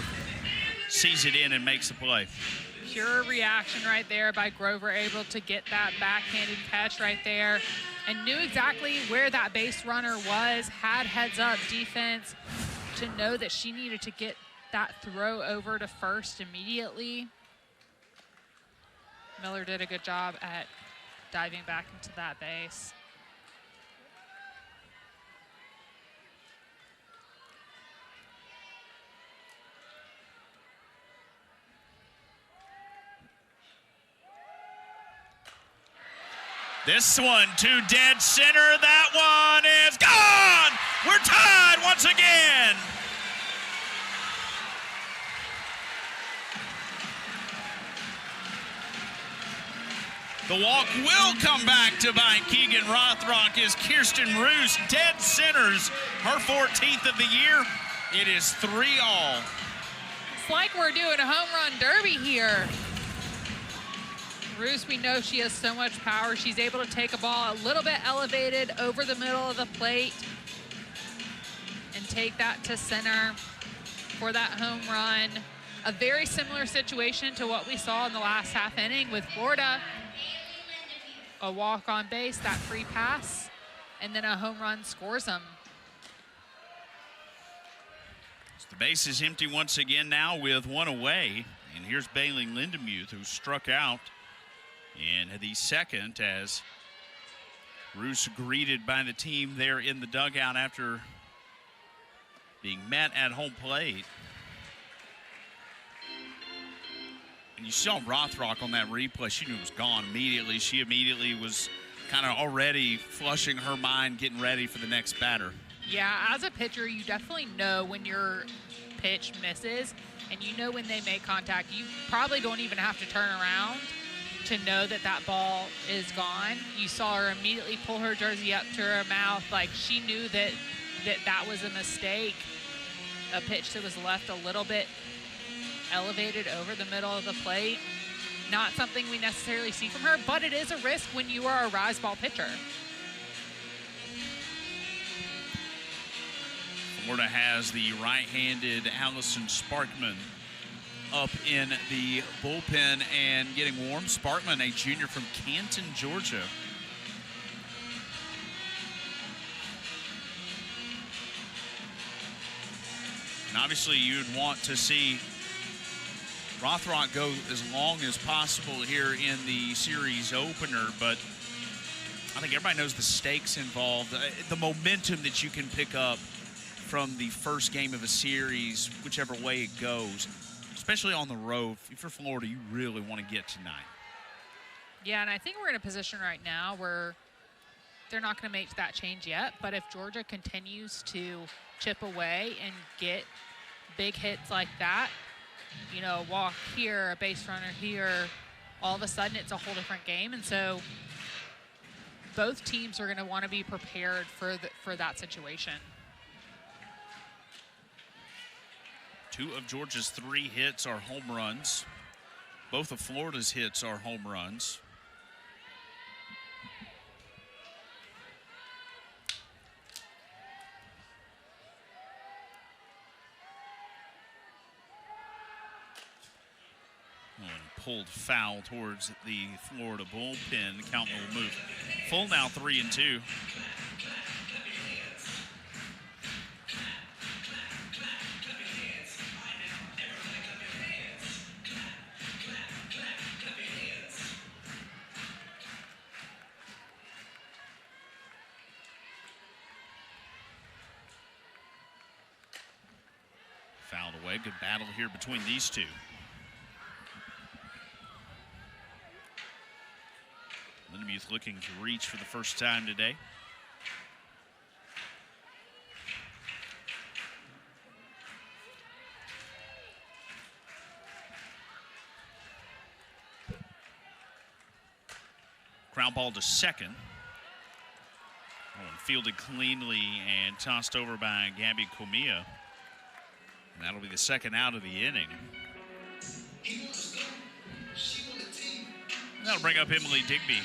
sees it in and makes the play. Pure reaction right there by Grover, able to get that backhanded catch right there and knew exactly where that base runner was, had heads-up defense to know that she needed to get that throw over to first immediately. Miller did a good job at diving back into that base. This one to dead center. That one is gone. We're tied once again. The walk will come back to bite Keegan Rothrock as Kirsten Roos dead centers her 14th of the year. It is 3-all. It's like we're doing a home run derby here. Roos, we know she has so much power. She's able to take a ball a little bit elevated over the middle of the plate and take that to center for that home run. A very similar situation to what we saw in the last half inning with Florida. A walk on base, that free pass, and then a home run scores them. So the base is empty once again now with one away. And here's Bailey Lindemuth, who struck out in the second as Roos greeted by the team there in the dugout after being met at home plate. And you saw Rothrock on that replay. She knew it was gone immediately. She immediately was kind of already flushing her mind, getting ready for the next batter. Yeah, as a pitcher, you definitely know when your pitch misses, and you know when they make contact. You probably don't even have to turn around to know that that ball is gone. You saw her immediately pull her jersey up to her mouth, like she knew that was a mistake. A pitch that was left a little bit elevated over the middle of the plate. Not something we necessarily see from her, but it is a risk when you are a rise ball pitcher. Florida has the right-handed Allison Sparkman up in the bullpen and getting warm. Sparkman, a junior from Canton, Georgia. And obviously you'd want to see Rothrock go as long as possible here in the series opener, but I think everybody knows the stakes involved, the momentum that you can pick up from the first game of a series, whichever way it goes, especially on the road. If you're Florida, you really want to get tonight. Yeah, and I think we're in a position right now where they're not going to make that change yet, but if Georgia continues to chip away and get big hits like that, you know, walk here, a base runner here, all of a sudden it's a whole different game. And so both teams are going to want to be prepared for that situation. 2 of Georgia's 3 hits are home runs. Both of Florida's hits are home runs. Pulled foul towards the Florida bullpen. The count will move full now, 3-2. Fouled away. Good battle here between these two. Lindenmuth looking to reach for the first time today. Ground ball to second. Fielded cleanly and tossed over by Gabby Comia. And that'll be the second out of the inning. That'll bring up Emily Digby.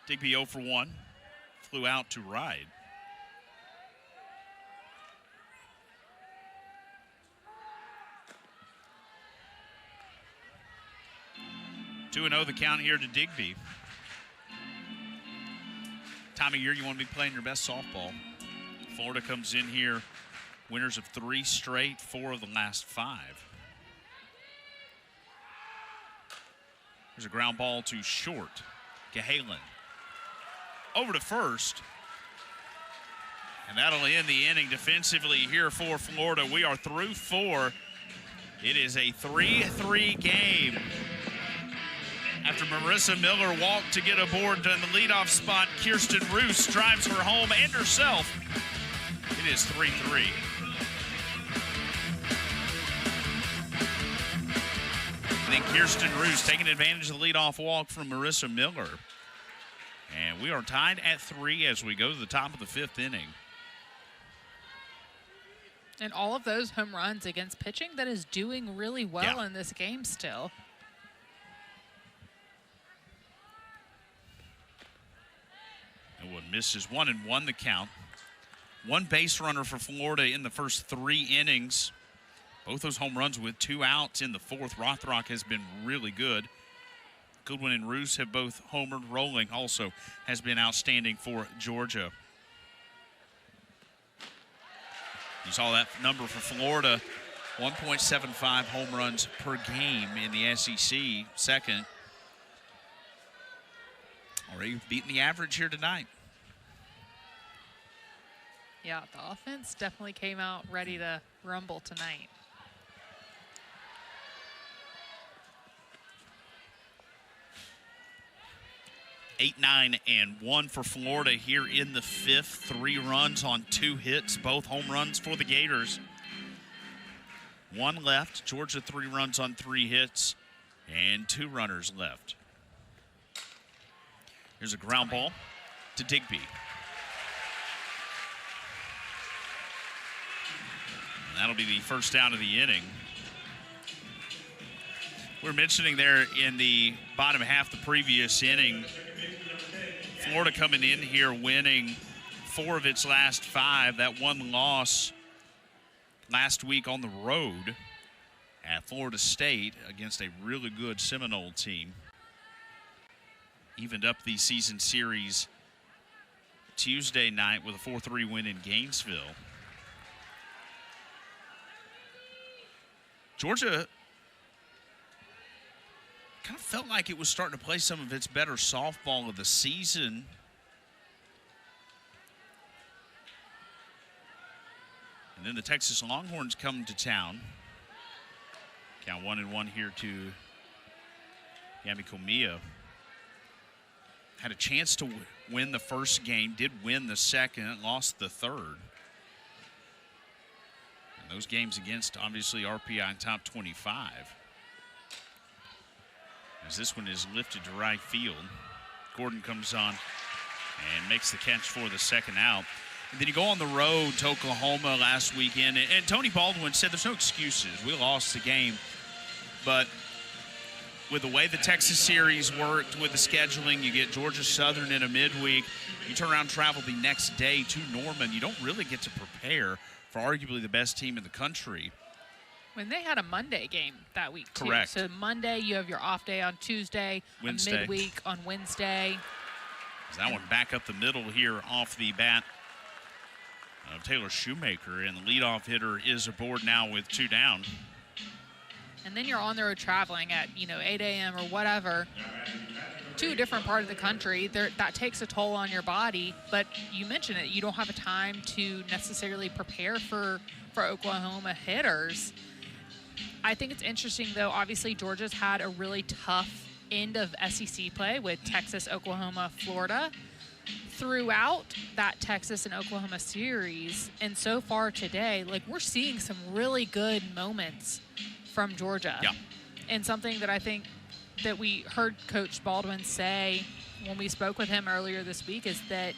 Digby 0 for 1, flew out to right. Two 2-0 the count here to Digby. Time of year you want to be playing your best softball. Florida comes in here, winners of 3 straight, 4 of the last 5. There's a ground ball to short. Cahalan over to first. And that'll end the inning defensively here for Florida. We are through 4. It is a 3-3 game. After Marissa Miller walked to get aboard in the leadoff spot, Kirsten Roos drives her home and herself. It is 3-3. I think Kirsten Roos taking advantage of the leadoff walk from Marissa Miller. And we are tied at 3 as we go to the top of the 5th inning. And all of those home runs against pitching that is doing really well in this game still. Elwood misses 1-1 the count. 1 base runner for Florida in the first 3 innings. Both those home runs with 2 outs in the 4th. Rothrock has been really good. Goodwin and Roos have both homered. Rolling also has been outstanding for Georgia. You saw that number for Florida, 1.75 home runs per game in the SEC, second. Already beating the average here tonight. Yeah, the offense definitely came out ready to rumble tonight. Eight, 9-1 for Florida here in the 5th. 3 runs on 2 hits, both home runs for the Gators. 1 left. Georgia 3 runs on 3 hits and 2 runners left. Here's a ground ball to Digby. And that'll be the first out of the inning. We're mentioning there in the bottom half of the previous inning, Florida coming in here winning 4 of its last 5. That one loss last week on the road at Florida State against a really good Seminole team. Evened up the season series Tuesday night with a 4-3 win in Gainesville. Georgia kind of felt like it was starting to play some of its better softball of the season. And then the Texas Longhorns come to town. Count 1-1 here to Yami Komiya. Had a chance to win the first game, did win the second, lost the third. And those games against, obviously, RPI in top 25. As this one is lifted to right field. Gordon comes on and makes the catch for the second out. And then you go on the road to Oklahoma last weekend, and Tony Baldwin said there's no excuses. We lost the game, but with the way the Texas series worked with the scheduling, you get Georgia Southern in a midweek, you turn around and travel the next day to Norman. You don't really get to prepare for arguably the best team in the country. When they had a Monday game that week, too. Correct. So Monday, you have your off day on Tuesday, Wednesday. a midweek on Wednesday. That one back up the middle here off the bat of Taylor Shoemaker, and the leadoff hitter is aboard now with 2 down. And then you're on the road traveling at, 8 a.m. or whatever to a different part of the country. That takes a toll on your body. But you mentioned it, you don't have a time to necessarily prepare for Oklahoma hitters. I think it's interesting, though. Obviously, Georgia's had a really tough end of SEC play with Texas, Oklahoma, Florida. Throughout that Texas and Oklahoma series, and so far today, we're seeing some really good moments from Georgia. Yeah. And something that I think that we heard Coach Baldwin say when we spoke with him earlier this week is that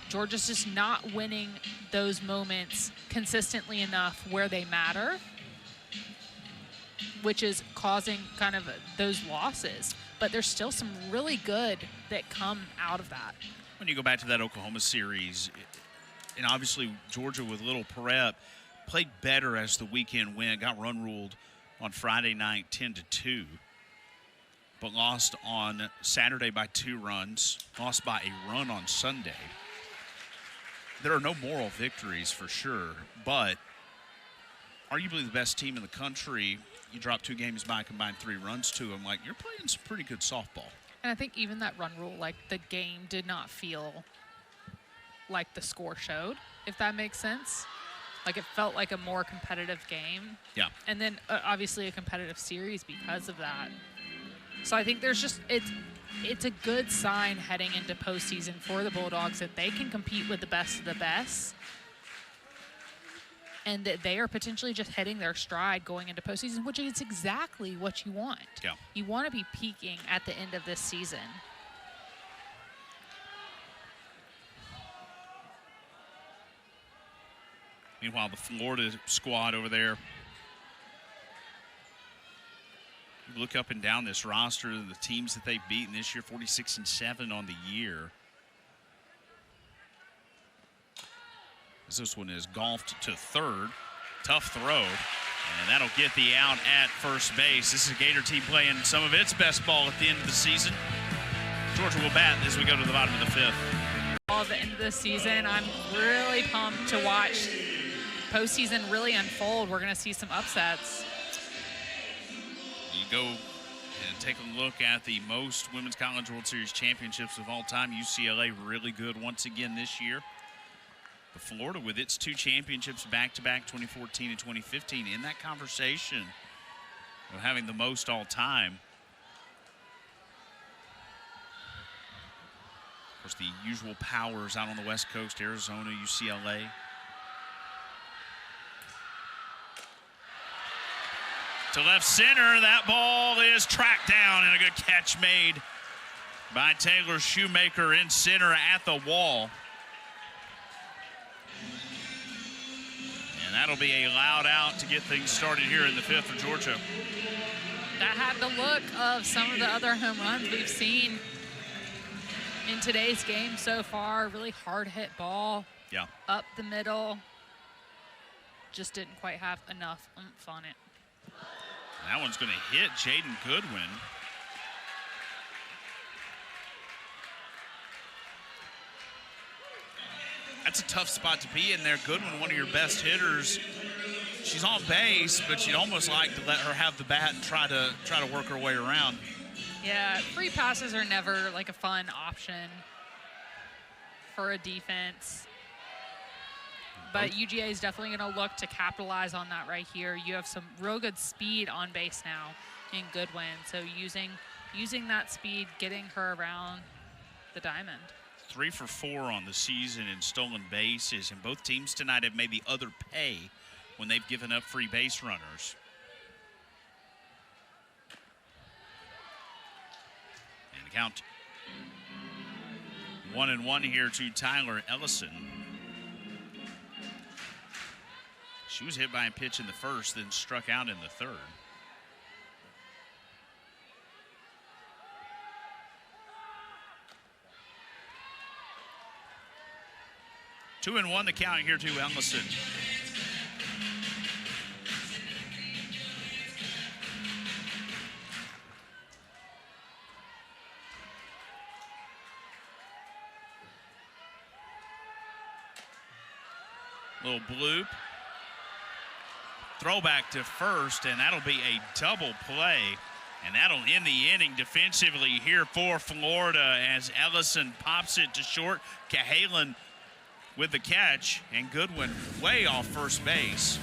Georgia's just not winning those moments consistently enough where they matter, which is causing kind of those losses. But there's still some really good that come out of that. When you go back to that Oklahoma series, and obviously Georgia with little prep played better as the weekend went, got run ruled on Friday night 10-2, but lost on Saturday by 2 runs, lost by a run on Sunday. There are no moral victories for sure, but arguably the best team in the country, you drop 2 games by, combined 3 runs to them. You're playing some pretty good softball. And I think even that run rule, the game did not feel like the score showed, if that makes sense. It felt like a more competitive game. Yeah. And then obviously a competitive series because of that. So I think there's just, it's a good sign heading into postseason for the Bulldogs that they can compete with the best of the best. And that they are potentially just hitting their stride going into postseason, which is exactly what you want. Yeah. You want to be peaking at the end of this season. Meanwhile, the Florida squad over there, you look up and down this roster, the teams that they've beaten this year, 46-7 on the year. This one is golfed to third. Tough throw, and that'll get the out at first base. This is a Gator team playing some of its best ball at the end of the season. Georgia will bat as we go to the bottom of the 5th. At the end of the season, I'm really pumped to watch postseason really unfold. We're going to see some upsets. You go and take a look at the most Women's College World Series championships of all time. UCLA really good once again this year. But Florida with its 2 championships back-to-back, 2014 and 2015, in that conversation of having the most all time. Of course, the usual powers out on the West Coast, Arizona, UCLA. To left center, that ball is tracked down, and a good catch made by Taylor Shoemaker in center at the wall. And that'll be a loud out to get things started here in the 5th for Georgia. That had the look of some of the other home runs we've seen in today's game so far. Really hard hit ball. Yeah. Up the middle. Just didn't quite have enough oomph on it. That one's going to hit Jaden Goodwin. That's a tough spot to be in there. Goodwin, one of your best hitters. She's on base, but you'd almost like to let her have the bat and try to work her way around. Yeah, free passes are never like a fun option for a defense. But UGA is definitely going to look to capitalize on that right here. You have some real good speed on base now in Goodwin. So using that speed, getting her around the diamond. 3 for 4 on the season in stolen bases, and both teams tonight have made the other pay when they've given up free base runners. And the count 1-1 here to Tyler Ellison. She was hit by a pitch in the first, then struck out in the third. Two and one the count here to Ellison. Little bloop. Throwback to first, and that'll be a double play. And that'll end the inning defensively here for Florida as Ellison pops it to short. Cahalan with the catch, and Goodwin way off first base.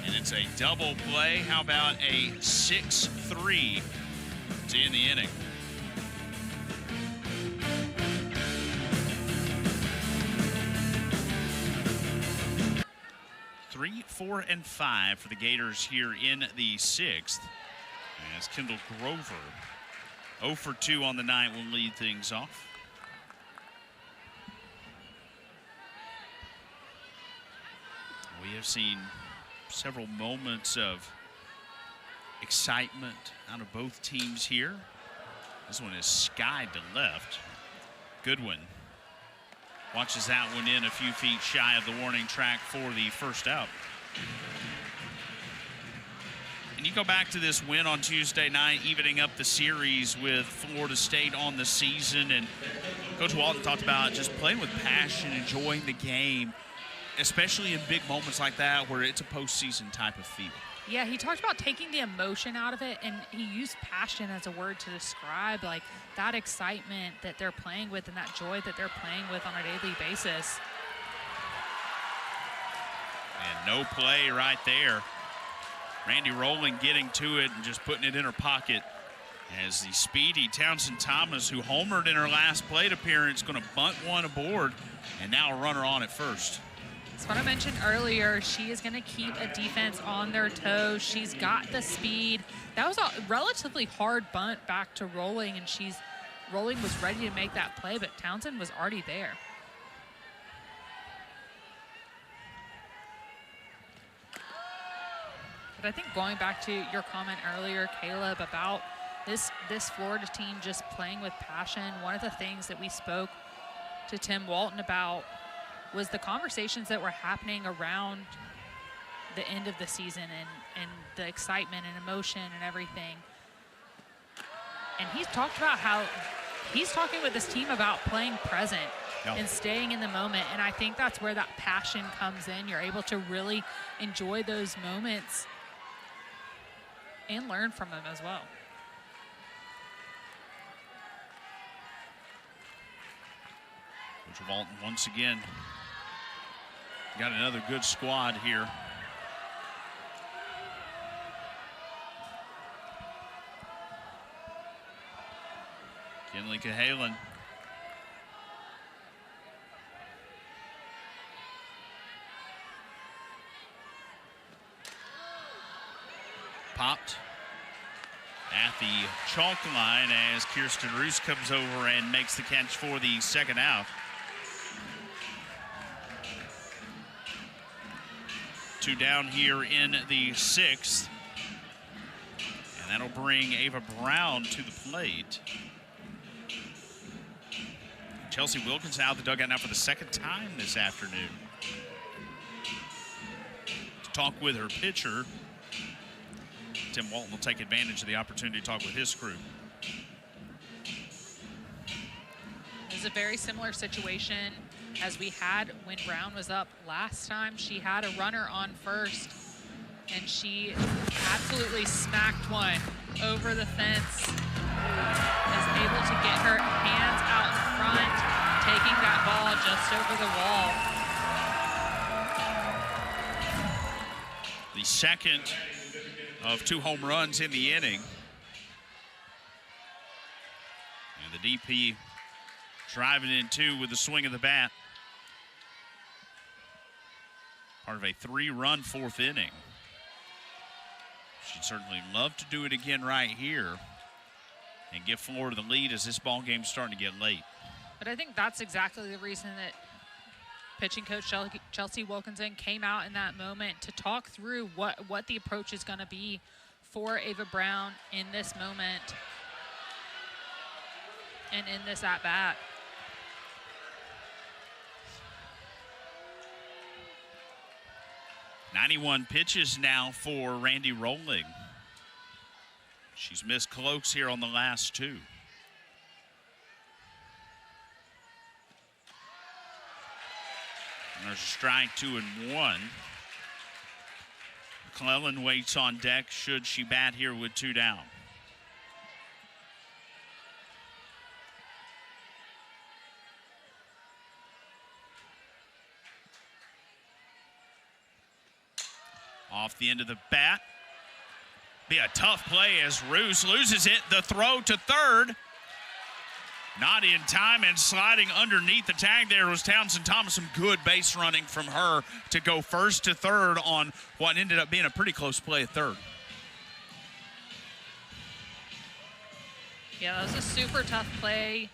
And it's a double play. How about a 6-3 to end the inning? Three, 4, and 5 for the Gators here in the sixth. As Kendall Grover, 0 for 2 on the night, will lead things off. We have seen several moments of excitement out of both teams here. This one is skied to left. Goodwin watches that one in a few feet shy of the warning track for the first out. And you go back to this win on Tuesday night, evening up the series with Florida State on the season. And Coach Walton talked about just playing with passion, enjoying the game, especially in big moments like that where it's a postseason type of feel. Yeah, he talked about taking the emotion out of it, and he used passion as a word to describe like that excitement that they're playing with and that joy that they're playing with on a daily basis. And no play right there. Randy Rowling getting to it and just putting it in her pocket as the speedy Townsend Thomas, who homered in her last plate appearance, going to bunt one aboard, and now a runner on at first. That's what I mentioned earlier. She is going to keep a defense on their toes. She's got the speed. That was a relatively hard bunt back to Rowling, and Rowling was ready to make that play, but Townsend was already there. But I think going back to your comment earlier, Caleb, about this Florida team just playing with passion, one of the things that we spoke to Tim Walton about was the conversations that were happening around the end of the season and the excitement and emotion and everything. And he's talked about how he's talking with this team about playing present and staying in the moment. And I think that's where that passion comes in. You're able to really enjoy those moments and learn from them as well. Coach Walton once again got another good squad here. Kinley Cahalan. Popped at the chalk line as Kirsten Roos comes over and makes the catch for the second out. 2 down here in the sixth. And that'll bring Ava Brown to the plate. Chelsea Wilkins out of the dugout now for the second time this afternoon. To talk with her pitcher, Tim Walton will take advantage of the opportunity to talk with his crew. It was a very similar situation as we had when Brown was up last time. She had a runner on first, and she absolutely smacked one over the fence. Is able to get her hands out in front, taking that ball just over the wall. The second of 2 home runs in the inning. And the DP driving in 2 with the swing of the bat. Part of a 3-run 4th inning. She'd certainly love to do it again right here and give Florida the lead as this ball game's starting to get late. But I think that's exactly the reason that pitching coach Chelsea Wilkinson came out in that moment to talk through what the approach is going to be for Ava Brown in this moment and in this at-bat. .91 pitches now for Randy Rolling. She's missed close here on the last 2. And there's a strike, 2-1. McClellan waits on deck should she bat here with 2 down. Off the end of the bat. Be a tough play as Roos loses it. The throw to third. Not in time, and sliding underneath the tag there was Townsend Thomas. Some good base running from her to go first to third on what ended up being a pretty close play at third. Yeah, that was a super tough play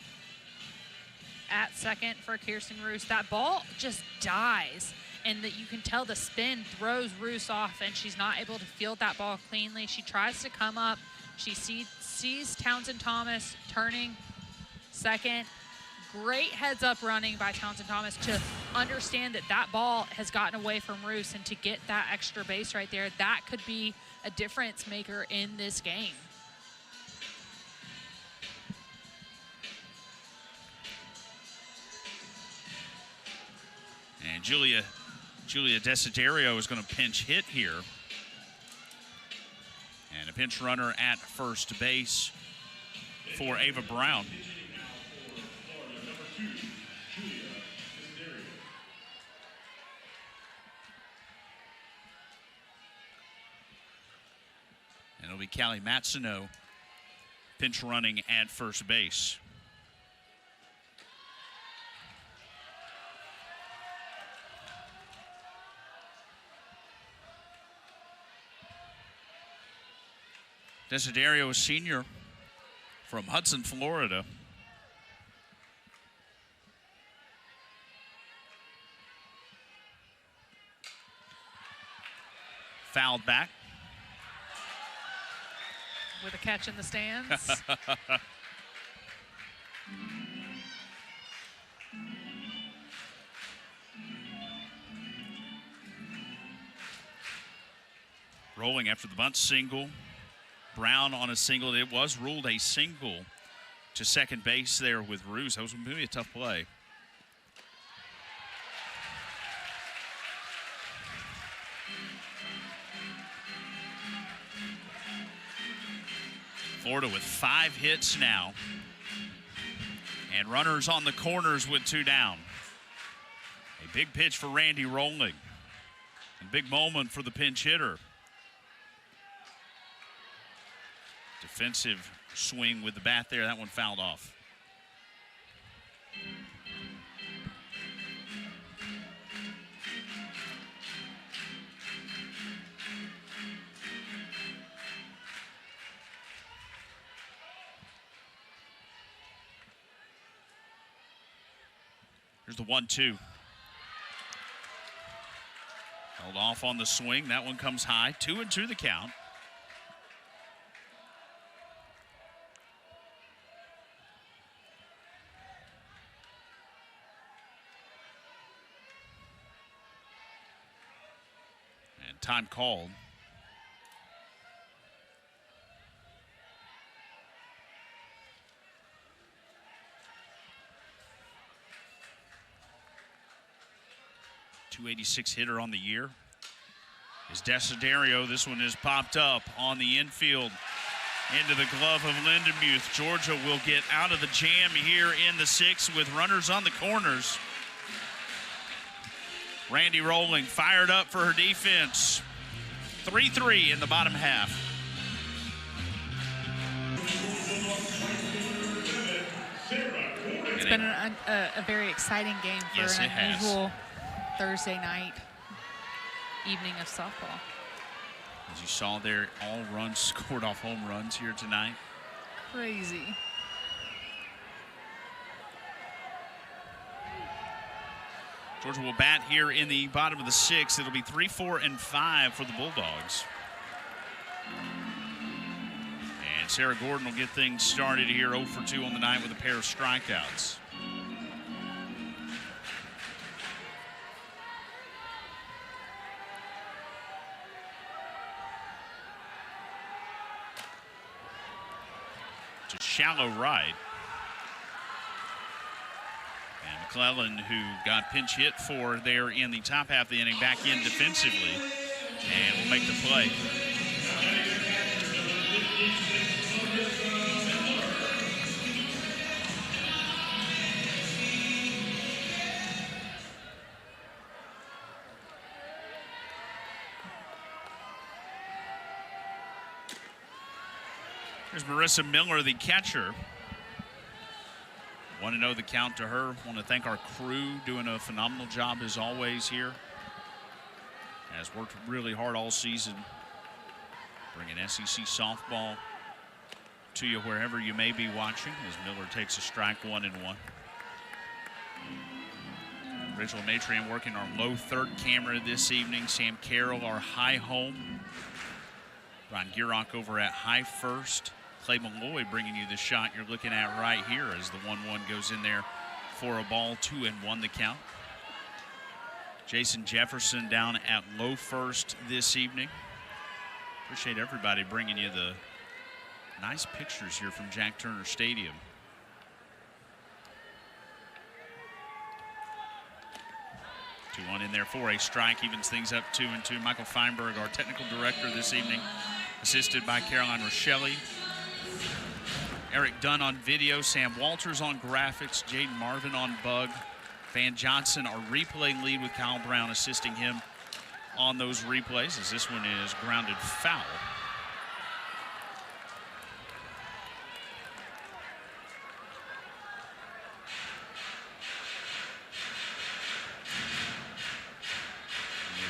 at second for Kirsten Roos. That ball just dies, and that you can tell the spin throws Roos off, and she's not able to field that ball cleanly. She tries to come up. She sees Townsend Thomas turning second. Great heads up running by Townsend Thomas to understand that that ball has gotten away from Roos, and to get that extra base right there, that could be a difference maker in this game. And Julia Desiderio is going to pinch hit here. And a pinch runner at first base for Ava Brown. And it'll be Callie Matsuno pinch running at first base. Desiderio, a senior from Hudson, Florida. Fouled back. With a catch in the stands. Rolling after the bunt single. Brown on a single. It was ruled a single to second base there with Roos. That was going to be a tough play. Florida with 5 hits now. And runners on the corners with 2 down. A big pitch for Randy Rolling. A big moment for the pinch hitter. Defensive swing with the bat there. That one fouled off. Here's the 1-2. Held off on the swing. That one comes high. 2-2 the count. time called. .286 hitter on the year is Desiderio. This one is popped up on the infield into the glove of Lindenmuth. Georgia will get out of the jam here in the 6th with runners on the corners. Randy Rolling fired up for her defense. 3-3 in the bottom half. It's been a very exciting game for an unusual Thursday night evening of softball. As you saw there, all runs scored off home runs here tonight. Crazy. Georgia will bat here in the bottom of the 6th. It'll be 3, 4, and 5 for the Bulldogs. And Sarah Gordon will get things started here 0 for 2 on the night with a pair of strikeouts. It's a shallow right. And McClellan, who got pinch hit for there in the top half of the inning, back in defensively and will make the play. Here's Marissa Miller, the catcher. 1-0 the count to her. Want to thank our crew, doing a phenomenal job as always here. Has worked really hard all season, bringing SEC softball to you wherever you may be watching, as Miller takes a strike, 1-1. Rachel Matrian working our low third camera this evening. Sam Carroll, our high home. Ron Gierach over at high first. Clay Malloy bringing you the shot you're looking at right here as the 1-1 goes in there for a ball. 2-1 the count. Jason Jefferson down at low first this evening. Appreciate everybody bringing you the nice pictures here from Jack Turner Stadium. Two one in there for a strike, evens things up 2-2. Michael Feinberg, our technical director this evening, assisted by Caroline Rochelli. Eric Dunn on video, Sam Walters on graphics, Jaden Marvin on bug, Van Johnson, our replay lead, with Kyle Brown assisting him on those replays, as this one is grounded foul.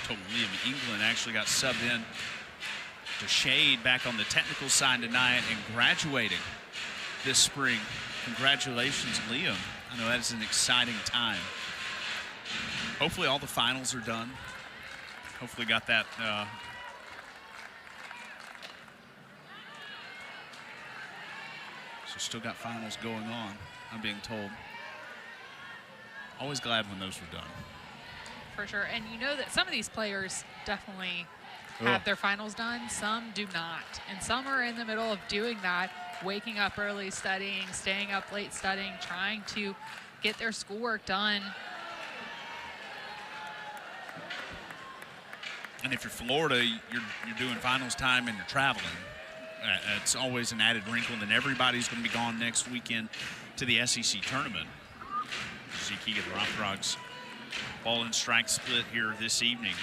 Liam England actually got subbed in to Shade back on the technical side tonight and graduating this spring. Congratulations, Liam. I know that is an exciting time. Hopefully all the finals are done. Hopefully got that so still got finals going on, I'm being told. Always glad when those were done. For sure. And you know that some of these players definitely have their finals done. Some do not. And some are in the middle of doing that, waking up early studying, staying up late studying, trying to get their schoolwork done. And if you're Florida, you're doing finals time and you're traveling. It's always an added wrinkle. And then everybody's going to be gone next weekend to the SEC tournament. Zeke Rothrock's ball and strike split here this evening.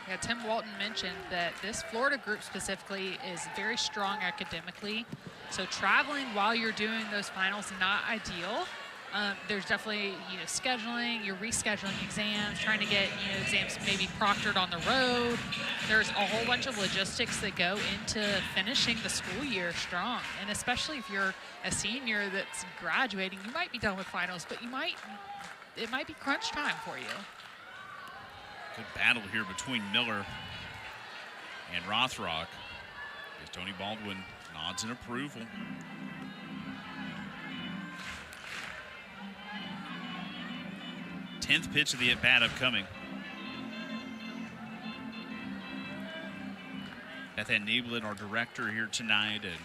Yeah, Tim Walton mentioned that this Florida group specifically is very strong academically. So traveling while you're doing those finals is not ideal. There's definitely, scheduling, you're rescheduling exams, trying to get, exams maybe proctored on the road. There's a whole bunch of logistics that go into finishing the school year strong. And especially if you're a senior that's graduating, you might be done with finals, but it might be crunch time for you. Good battle here between Miller and Rothrock, as Tony Baldwin nods in approval. Tenth pitch of the at-bat upcoming. Beth Ann Nieblen, our director here tonight, and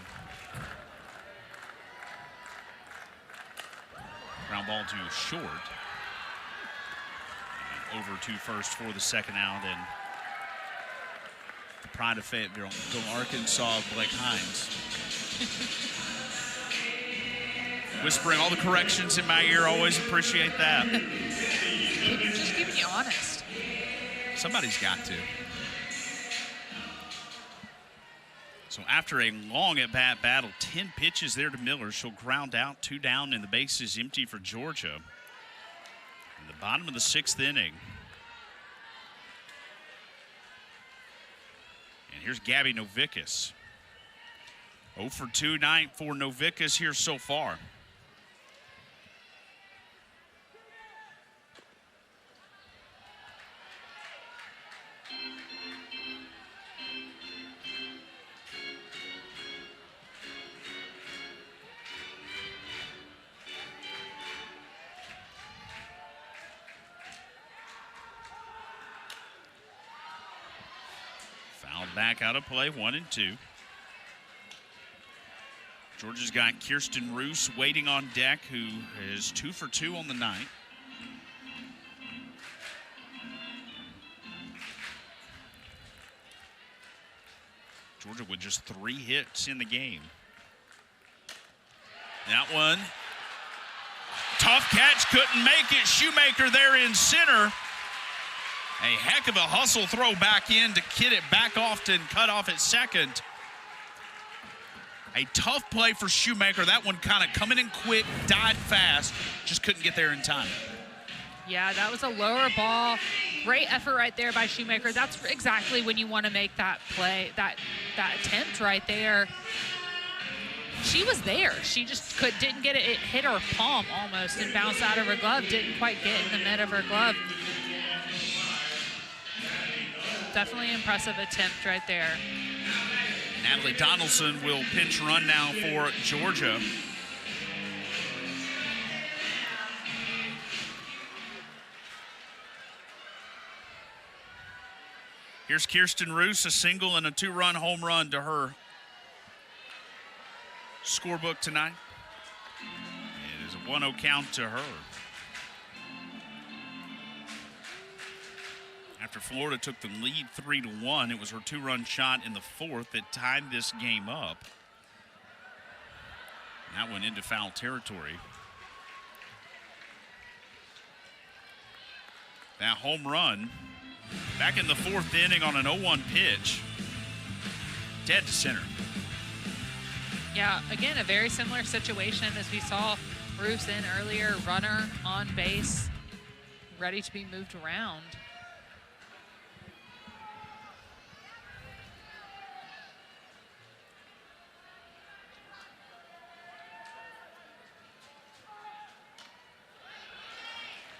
ground ball to short. And over to first for the second out, and the pride of Fayetteville, Arkansas, Blake Hines. Whispering all the corrections in my ear, always appreciate that. Just keeping you honest. Somebody's got to. So after a long at-bat battle, 10 pitches there to Miller. She'll ground out, 2 down, and the base is empty for Georgia. In the bottom of the 6th inning. And here's Gabby Novickas. 0 for 2 night for Novickas here so far. Back out of play, 1 and 2. Georgia's got Kirsten Roos waiting on deck, who is 2 for 2 on the night. Georgia with just 3 hits in the game. That one, tough catch, couldn't make it. Shoemaker there in center. A heck of a hustle throw back in to get it back off and cut off at second. A tough play for Shoemaker. That one kind of coming in quick, died fast, just couldn't get there in time. Yeah, that was a lower ball. Great effort right there by Shoemaker. That's exactly when you want to make that play, that attempt right there. She was there. She just didn't get it. It hit her palm almost and bounced out of her glove. Didn't quite get in the mid of her glove. Definitely impressive attempt right there. Natalie Donaldson will pinch run now for Georgia. Here's Kirsten Roos, a single and a 2-run home run to her scorebook tonight. It is a 1-0 count to her. After Florida took the lead 3-1, it was her 2-run shot in the 4th that tied this game up. And that went into foul territory. That home run back in the 4th inning on an 0-1 pitch, dead to center. Yeah, again, a very similar situation as we saw Bruce in earlier. Runner on base, ready to be moved around.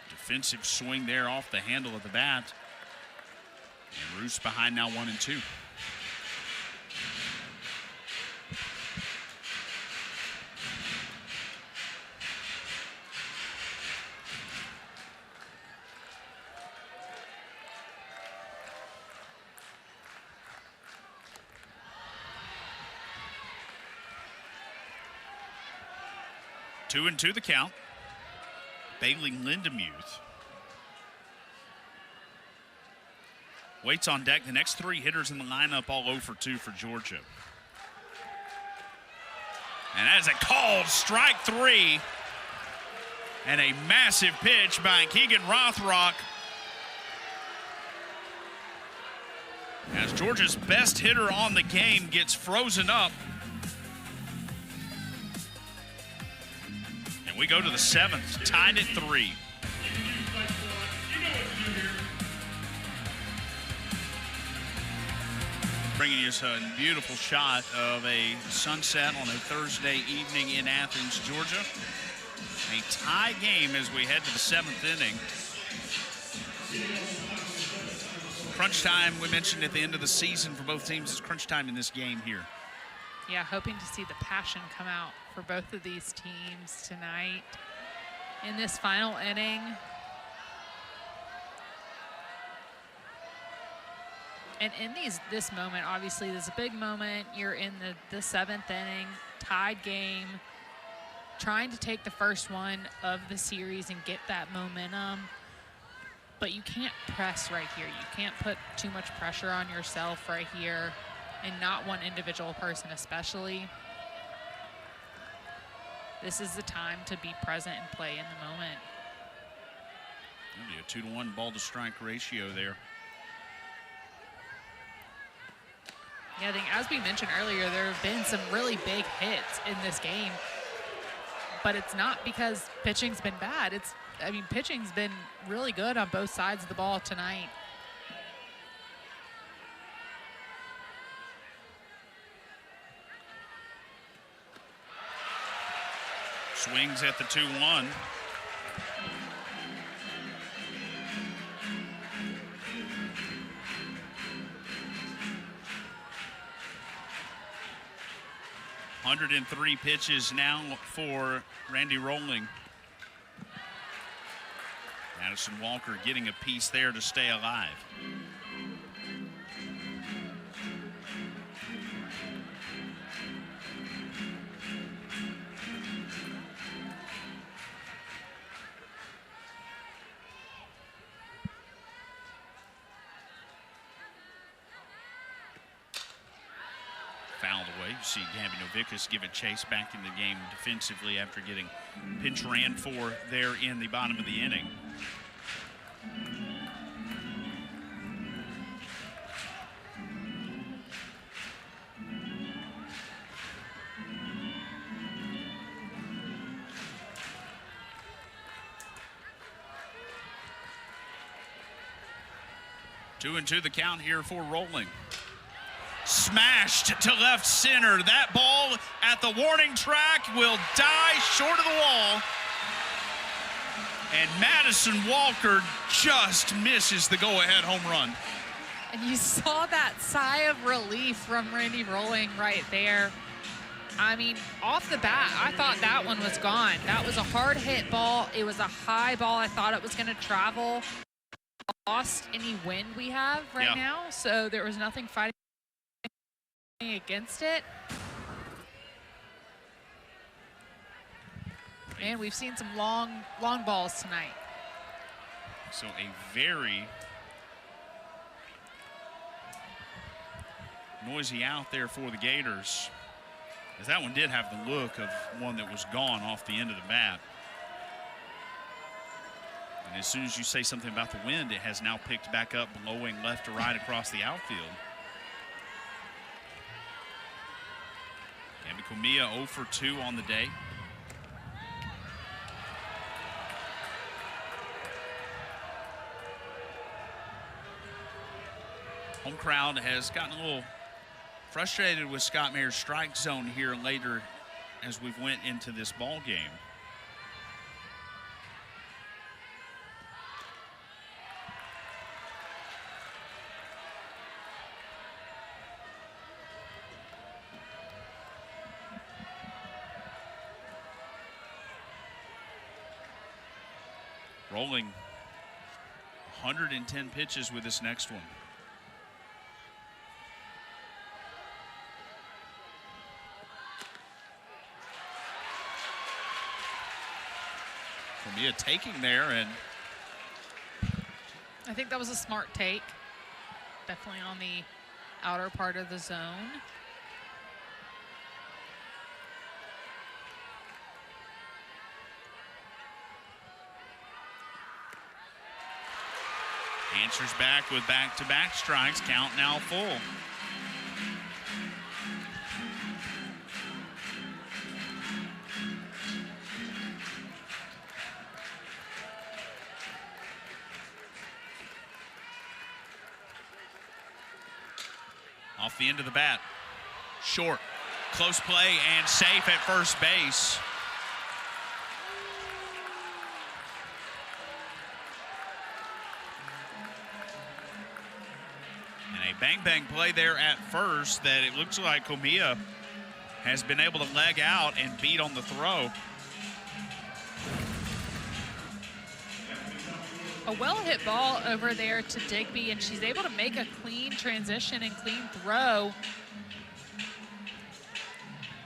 Defensive swing there off the handle of the bat. And Roos behind now 1 and 2. Two and 2 the count. Bailey Lindemuth waits on deck. The next 3 hitters in the lineup all 0 for 2 for Georgia. And that is a called strike 3. And a massive pitch by Keegan Rothrock. As Georgia's best hitter on the game gets frozen up. We go to the 7th, tied at 3. Bringing you a beautiful shot of a sunset on a Thursday evening in Athens, Georgia. A tie game as we head to the 7th inning. Crunch time, we mentioned at the end of the season for both teams, is crunch time in this game here. Yeah, hoping to see the passion come out for both of these teams tonight in this final inning. And in this moment, obviously, this is a big moment. You're in the 7th inning, tied game, trying to take the first one of the series and get that momentum. But you can't press right here. You can't put too much pressure on yourself right here, and not one individual person especially. This is the time to be present and play in the moment. Maybe a 2-to-1 ball-to-strike ratio there. Yeah, I think as we mentioned earlier, there have been some really big hits in this game. But it's not because pitching's been bad. Pitching's been really good on both sides of the ball tonight. Swings at the 2-1. .103 pitches now for Randy Rolling. Madison Walker getting a piece there to stay alive. Fouled away. You see Gabby Novickas give it chase back in the game defensively after getting pinch ran for there in the bottom of the inning. Two and two the count here for Rolling. Smashed to left center. That ball at the warning track will die short of the wall. And Madison Walker just misses the go-ahead home run. And you saw that sigh of relief from Randy Rolling right there. I mean, off the bat, I thought that one was gone. That was a hard hit ball. It was a high ball. I thought it was going to travel. Lost any wind we have right now, so there was nothing fighting against it. And we've seen some long balls tonight. So a very noisy out there for the Gators, as that one did have the look of one that was gone off the end of the bat. And as soon as you say something about the wind, it has now picked back up, blowing left to right across the outfield. Gabby Comilla 0 for 2 on the day. Home crowd has gotten a little frustrated with Scott Mayer's strike zone here later as we've went into this ball game. Rolling 110 pitches with this next one. Comilla taking there, and I think that was a smart take. Definitely on the outer part of the zone. answers back with back-to-back strikes. Count now full. Off the end of the bat. Short. Close play and safe at first base. And a bang-bang play there at first that it looks like Comilla has been able to leg out and beat on the throw. A well-hit ball over there to Digby, and she's able to make a clean transition and clean throw.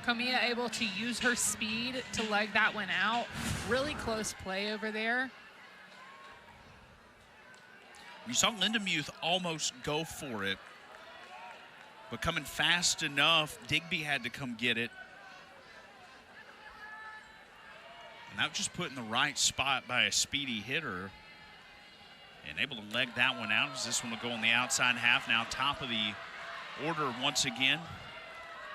Comia able to use her speed to leg that one out. Really close play over there. You saw Lindemuth almost go for it, but coming fast enough, Digby had to come get it. And that was just put in the right spot by a speedy hitter. And able to leg that one out as this one will go on the outside half. Now top of the order once again.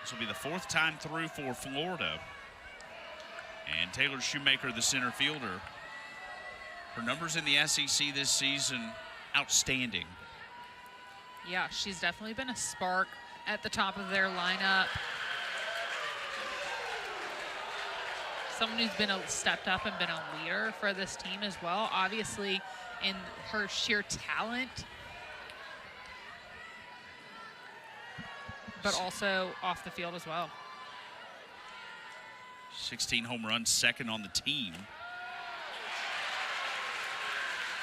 This will be the 4th time through for Florida. And Taylor Shoemaker, the center fielder. Her numbers in the SEC this season, outstanding. Yeah, she's definitely been a spark at the top of their lineup. Someone who's been stepped up and been a leader for this team as well. Obviously, in her sheer talent, but also off the field as well. 16 home runs, 2nd on the team.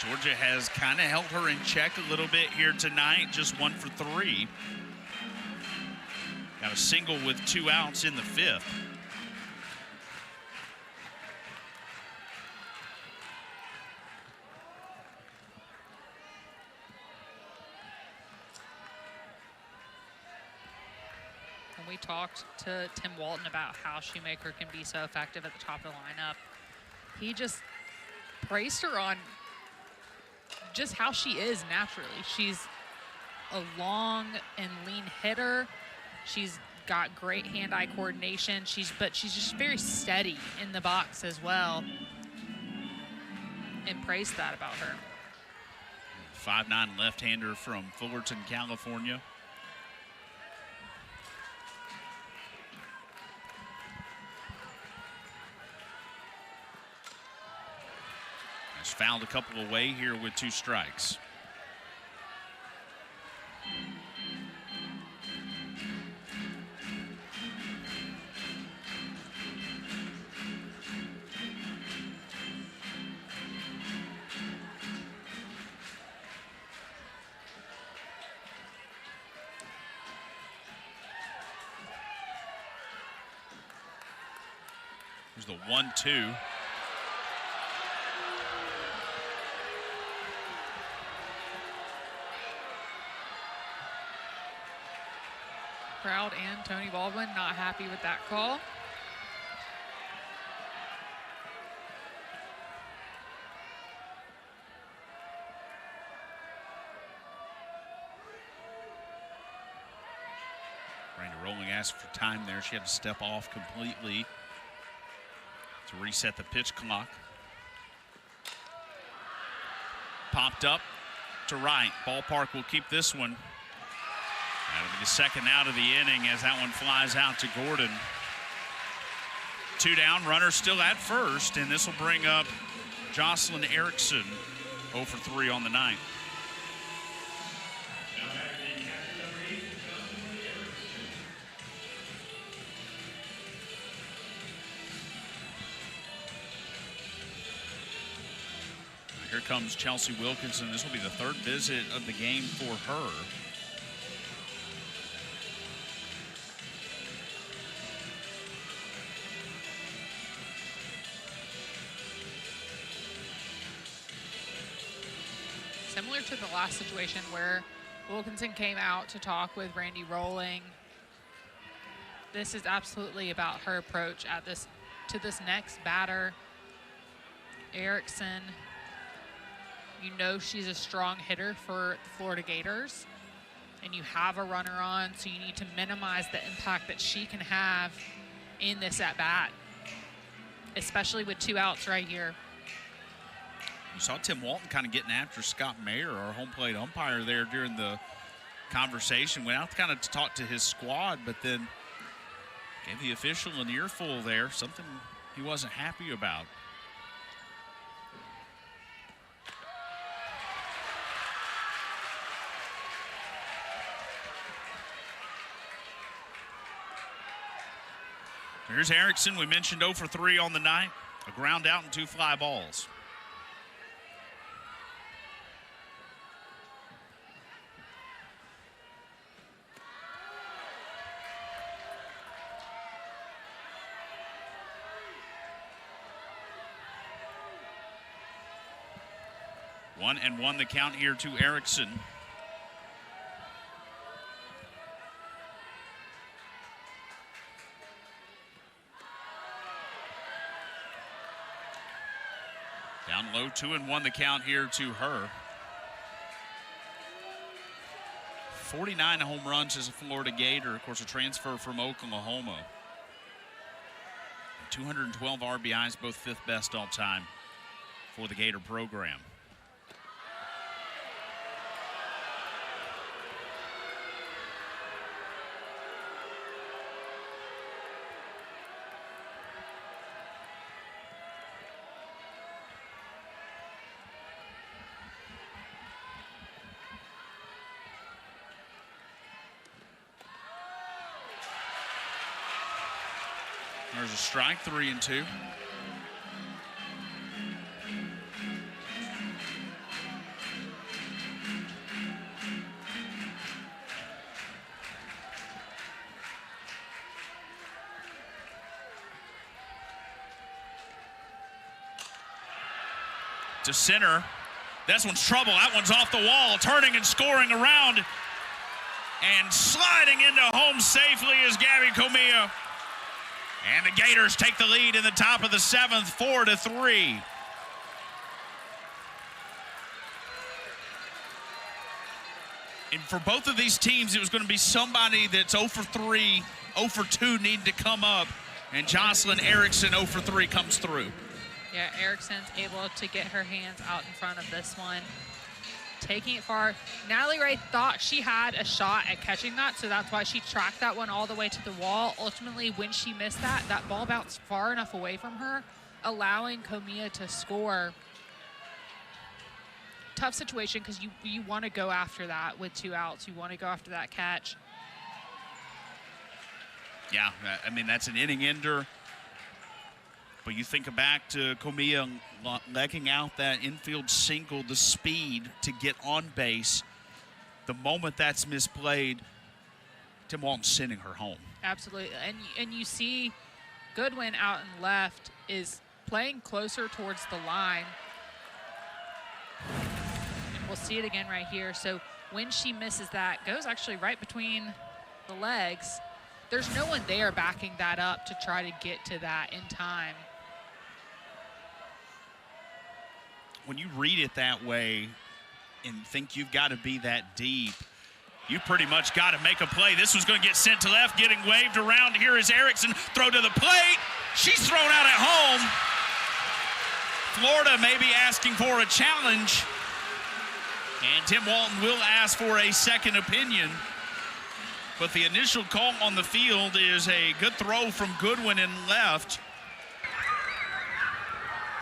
Georgia has kind of held her in check a little bit here tonight, just 1 for 3. Got a single with 2 outs in the 5th. We talked to Tim Walton about how Shoemaker can be so effective at the top of the lineup. He just praised her on just how she is naturally. She's a long and lean hitter. She's got great hand-eye coordination. But she's just very steady in the box as well. And praised that about her. 5'9" left-hander from Fullerton, California. Fouled a couple away here with 2 strikes. There's the 1-2. Crowd and Tony Baldwin not happy with that call. Randy Rolling asked for time there. She had to step off completely to reset the pitch clock. Popped up to right. Ballpark will keep this one. That'll be the 2nd out of the inning as that one flies out to Gordon. 2 down, runner still at first, and this will bring up Jocelyn Erickson, 0 for 3 on the night. Here comes Chelsea Wilkinson. This will be the 3rd visit of the game for her. Similar to the last situation where Wilkinson came out to talk with Randy Rolling, this is absolutely about her approach at this next batter. Erickson, you know she's a strong hitter for the Florida Gators, and you have a runner on, so you need to minimize the impact that she can have in this at-bat, especially with 2 outs right here. You saw Tim Walton kind of getting after Scott Mayer, our home plate umpire, there during the conversation. Went out kind of to talk to his squad, but then gave the official an earful there, something he wasn't happy about. Here's Erickson. We mentioned 0 for 3 on the night. A ground out and 2 fly balls. 1-1 the count here to Erickson. Down low, 2-1 the count here to her. 49 home runs as a Florida Gator, of course, a transfer from Oklahoma. 212 RBIs, both fifth best all time for the Gator program. There's a strike, 3-2. To center. This one's trouble. That one's off the wall. Turning and scoring around. And sliding into home safely is Gabby Comia. And the Gators take the lead in the top of the seventh, 4-3. And for both of these teams, it was going to be somebody that's 0 for 3, 0 for 2 needing to come up. And Jocelyn Erickson, 0 for 3, comes through. Yeah, Erickson's able to get her hands out in front of this one. Taking it far. Natalie Ray thought she had a shot at catching that, so that's why she tracked that one all the way to the wall. Ultimately, when she missed that, that ball bounced far enough away from her, allowing Comia to score. Tough situation because you want to go after that with 2 outs. You want to go after that catch. Yeah, I mean, that's an inning ender. But you think back to Comia legging out that infield single, the speed to get on base. The moment that's misplayed, Tim Walton's sending her home. Absolutely, and you see Goodwin out and left is playing closer towards the line. And we'll see it again right here. So when she misses that, goes actually right between the legs. There's no one there backing that up to try to get to that in time. When you read it that way and think you've got to be that deep, you pretty much got to make a play. This was going to get sent to left, getting waved around. Here is Erickson, throw to the plate. She's thrown out at home. Florida may be asking for a challenge, and Tim Walton will ask for a second opinion. But the initial call on the field is a good throw from Goodwin in left.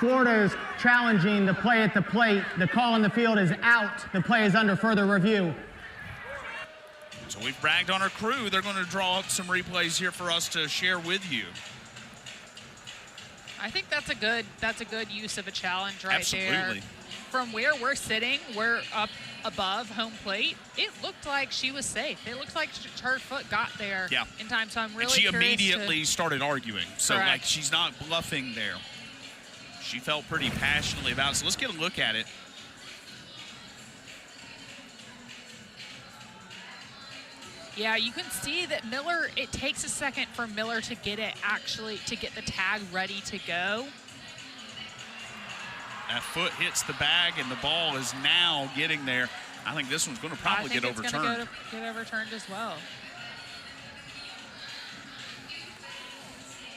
Florida is challenging the play at the plate. The call on the field is out. The play is under further review. So we've bragged on our crew. They're going to draw up some replays here for us to share with you. I think that's a good use of a challenge right Absolutely. there. From where we're sitting, we're up above home plate. It looked like she was safe. It looked like her foot got there in time. So I'm really and she curious immediately started arguing. So Correct. like she's not bluffing there. She felt pretty passionately about it. So let's get a look at it. Yeah, you can see that Miller, it takes a second for Miller to get it to get the tag ready to go. That foot hits the bag and the ball is now getting there. I think this one's going to probably get overturned. I think it's going to get overturned as well.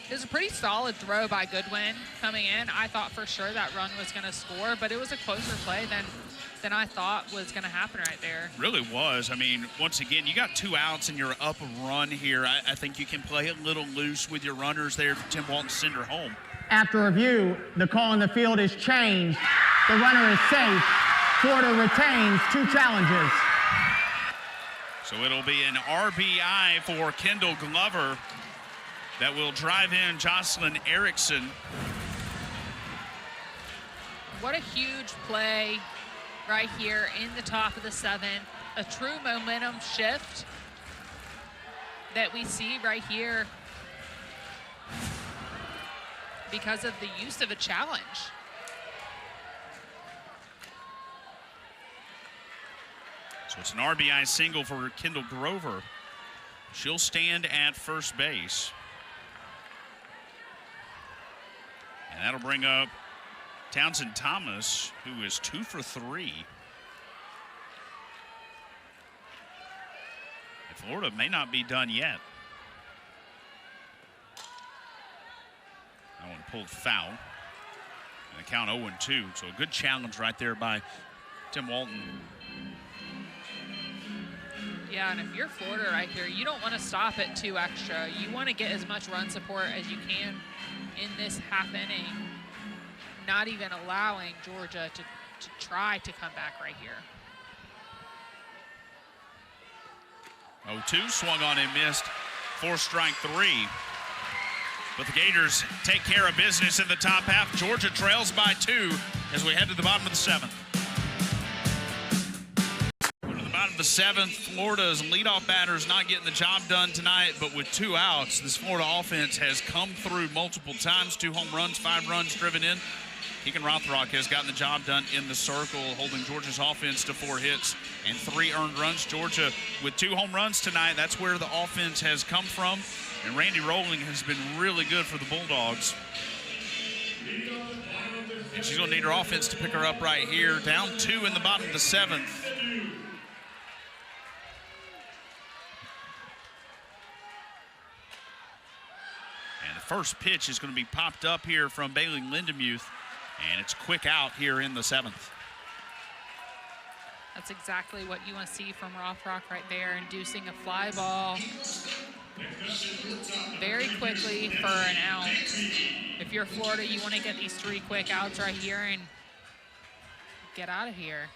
It was a pretty solid throw by Goodwin coming in. I thought for sure that run was going to score, but it was a closer play than I thought was going to happen right there. Really was. I mean, once again, you got 2 outs and you're up a run here. I think you can play a little loose with your runners there for Tim Walton to send her home. After review, the call on the field is changed. The runner is safe. Florida retains 2 challenges. So it'll be an RBI for Kendall Glover that will drive in Jocelyn Erickson. What a huge play right here in the top of the 7th. A true momentum shift that we see right here because of the use of a challenge. So it's an RBI single for Kendall Grover. She'll stand at first base. And that'll bring up Townsend Thomas, who is 2 for 3. And Florida may not be done yet. That one pulled foul. And the count 0-2. So a good challenge right there by Tim Walton. Yeah, and if you're Florida right here, you don't want to stop at 2 extra. You want to get as much run support as you can in this half inning, not even allowing Georgia to try to come back right here. 0-2, swung on and missed for strike 3. But the Gators take care of business in the top half. Georgia trails by 2 as we head to the bottom of the 7th. To the bottom of the 7th, Florida's leadoff batters not getting the job done tonight, but with 2 outs, this Florida offense has come through multiple times. 2 home runs, 5 runs driven in. Keegan Rothrock has gotten the job done in the circle, holding Georgia's offense to 4 hits and 3 earned runs. Georgia with 2 home runs tonight. That's where the offense has come from. And Randy Rolling has been really good for the Bulldogs. And she's going to need her offense to pick her up right here. Down 2 in the bottom of the 7th. And the first pitch is going to be popped up here from Bailey Lindemuth. And it's quick out here in the 7th. That's exactly what you want to see from Rothrock right there, inducing a fly ball very quickly for an out. If you're Florida, you want to get these 3 quick outs right here and get out of here.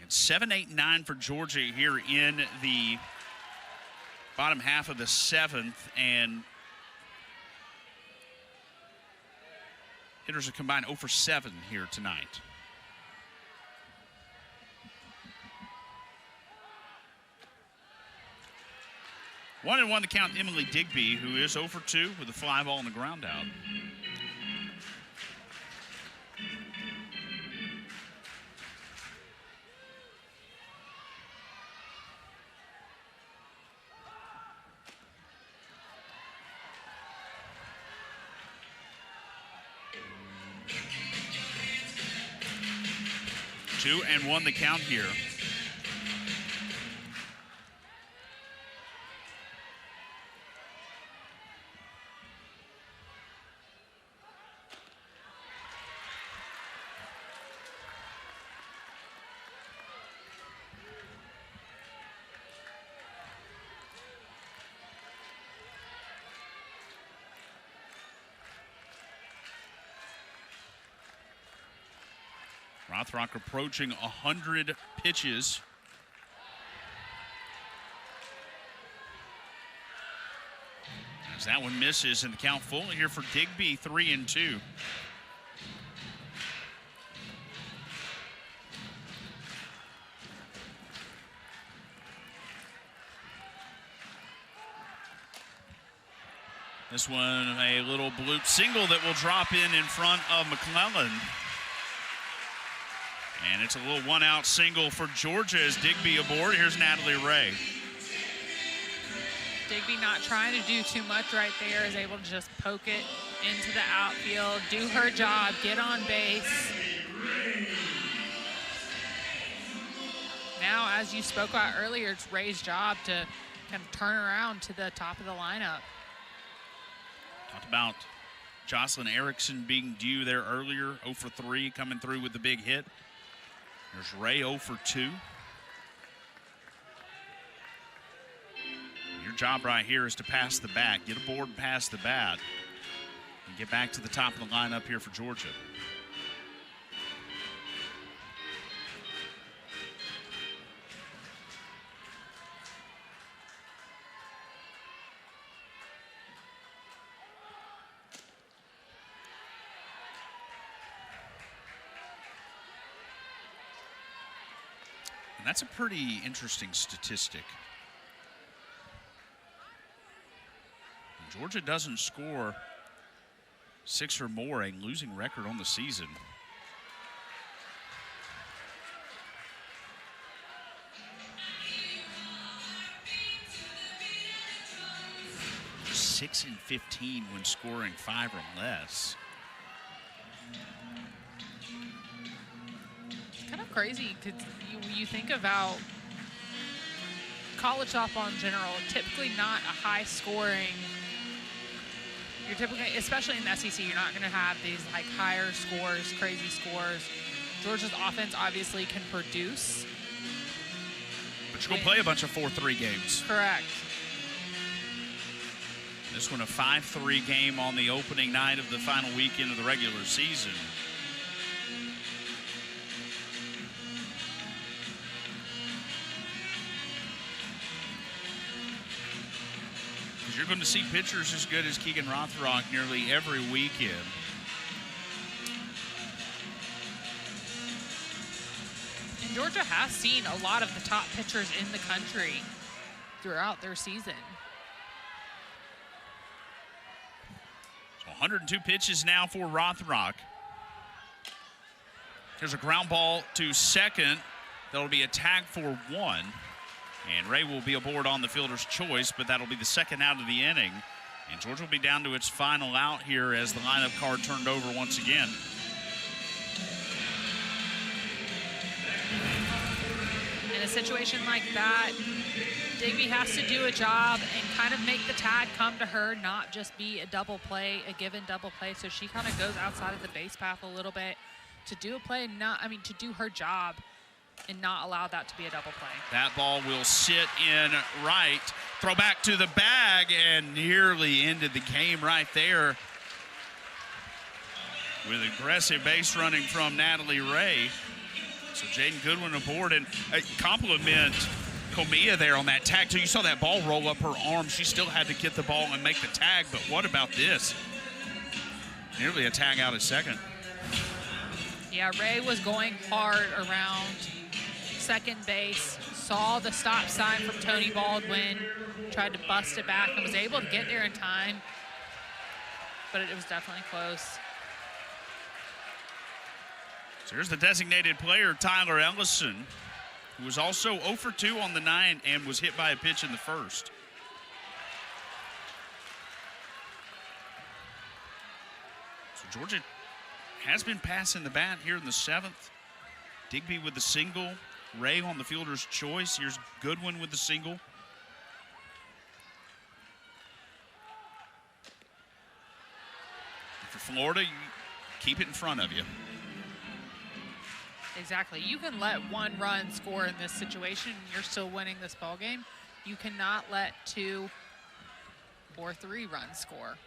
It's 7, 8, 9 for Georgia here in the bottom half of the 7th, and hitters are combined 0 for 7 here tonight. One and one to count Emily Digby, who is 0 for 2 with a fly ball and a ground out. Two and one the count here. Rothrock approaching 100 pitches. As that one misses, and the count full here for Digby, 3 and 2. This one, a little bloop single that will drop in front of McClellan. And it's a little 1-out single for Georgia as Digby aboard. Here's Natalie Ray. Digby not trying to do too much right there, is able to just poke it into the outfield, do her job, get on base. Now, as you spoke about earlier, it's Ray's job to kind of turn around to the top of the lineup. Talked about Jocelyn Erickson being due there earlier, 0 for 3, coming through with the big hit. There's Ray, 0 for 2. Your job right here is to pass the bat, get aboard past the bat, and get back to the top of the lineup here for Georgia. And that's a pretty interesting statistic. When Georgia doesn't score 6 or more, a losing record on the season. 6 and 15 when scoring 5 or less. It's kind of crazy because you think about college softball in general, typically not a high scoring. You're typically, especially in the SEC, you're not going to have these like higher scores, crazy scores. Georgia's offense obviously can produce. But you're going to play a bunch of 4-3 games. Correct. This one a 5-3 game on the opening night of the final weekend of the regular season. You're going to see pitchers as good as Keegan Rothrock nearly every weekend. And Georgia has seen a lot of the top pitchers in the country throughout their season. So 102 pitches now for Rothrock. There's a ground ball to second. That'll be a tag for 1. And Ray will be aboard on the fielder's choice, but that'll be the second out of the inning. And Georgia will be down to its final out here as the lineup card turned over once again. In a situation like that, Digby has to do a job and kind of make the tag come to her, not just be a double play, a given double play. So she kind of goes outside of the base path a little bit to do a play, to do her job and not allow that to be a double play. That ball will sit in right. Throw back to the bag and nearly ended the game right there with aggressive base running from Natalie Ray. So Jaden Goodwin aboard, and compliment Comia there on that tag too. You saw that ball roll up her arm. She still had to get the ball and make the tag, but what about this? Nearly a tag out at second. Yeah, Ray was going hard around second base, saw the stop sign from Tony Baldwin, tried to bust it back and was able to get there in time, but it was definitely close. So here's the designated player, Tyler Ellison, who was also 0 for 2 on the 9 and was hit by a pitch in the first. So Georgia has been passing the bat here in the 7th. Digby with the single. Ray on the fielder's choice. Here's Goodwin with the single. For Florida, you keep it in front of you. Exactly. You can let 1 run score in this situation and you're still winning this ball game. You cannot let 2 or 3 runs score.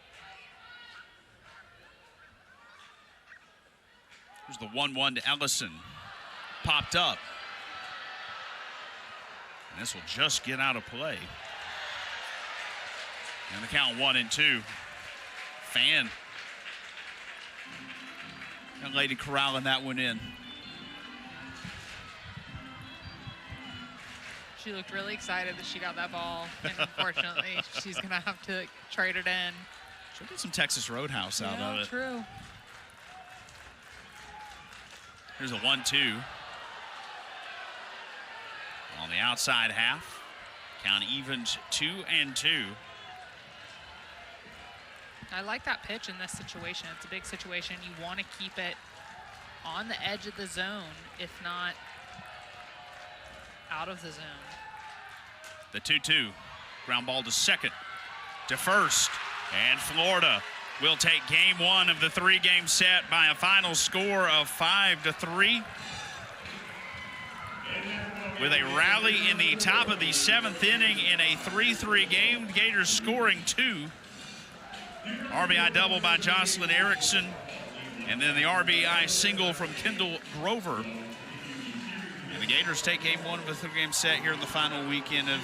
Here's the 1-1 to Ellison. Popped up. And this will just get out of play. And the count 1-2. Fan. Young lady corralling that one in. She looked really excited that she got that ball. And unfortunately, she's going to have to trade it in. She'll get some Texas Roadhouse out of it. True. Here's a 1-2. On the outside half. Count evens 2-2. I like that pitch in this situation. It's a big situation. You want to keep it on the edge of the zone, if not out of the zone. The 2-2. Ground ball to second, to first. And Florida will take game 1 of the 3-game set by a final score of 5-3. With a rally in the top of the 7th inning in a 3-3 game. Gators scoring 2. RBI double by Jocelyn Erickson. And then the RBI single from Kendall Grover. And the Gators take game 1 of the 3-game set here in the final weekend of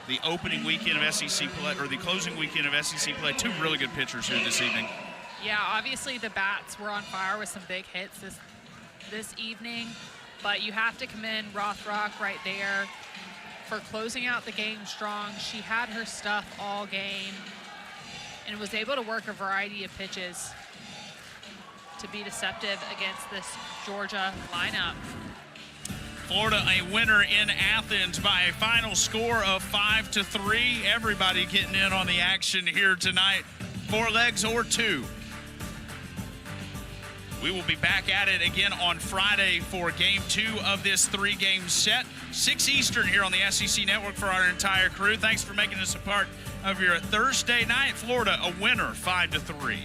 the opening weekend of SEC play, or the closing weekend of SEC play. 2 really good pitchers here this evening. Yeah, obviously the bats were on fire with some big hits this evening, but you have to commend Rothrock right there for closing out the game strong. She had her stuff all game and was able to work a variety of pitches to be deceptive against this Georgia lineup. Florida a winner in Athens by a final score of 5-3. Everybody getting in on the action here tonight, 4 legs or 2. We will be back at it again on Friday for game 2 of this 3-game set. 6 Eastern here on the SEC Network for our entire crew. Thanks for making us a part of your Thursday night. Florida a winner 5-3.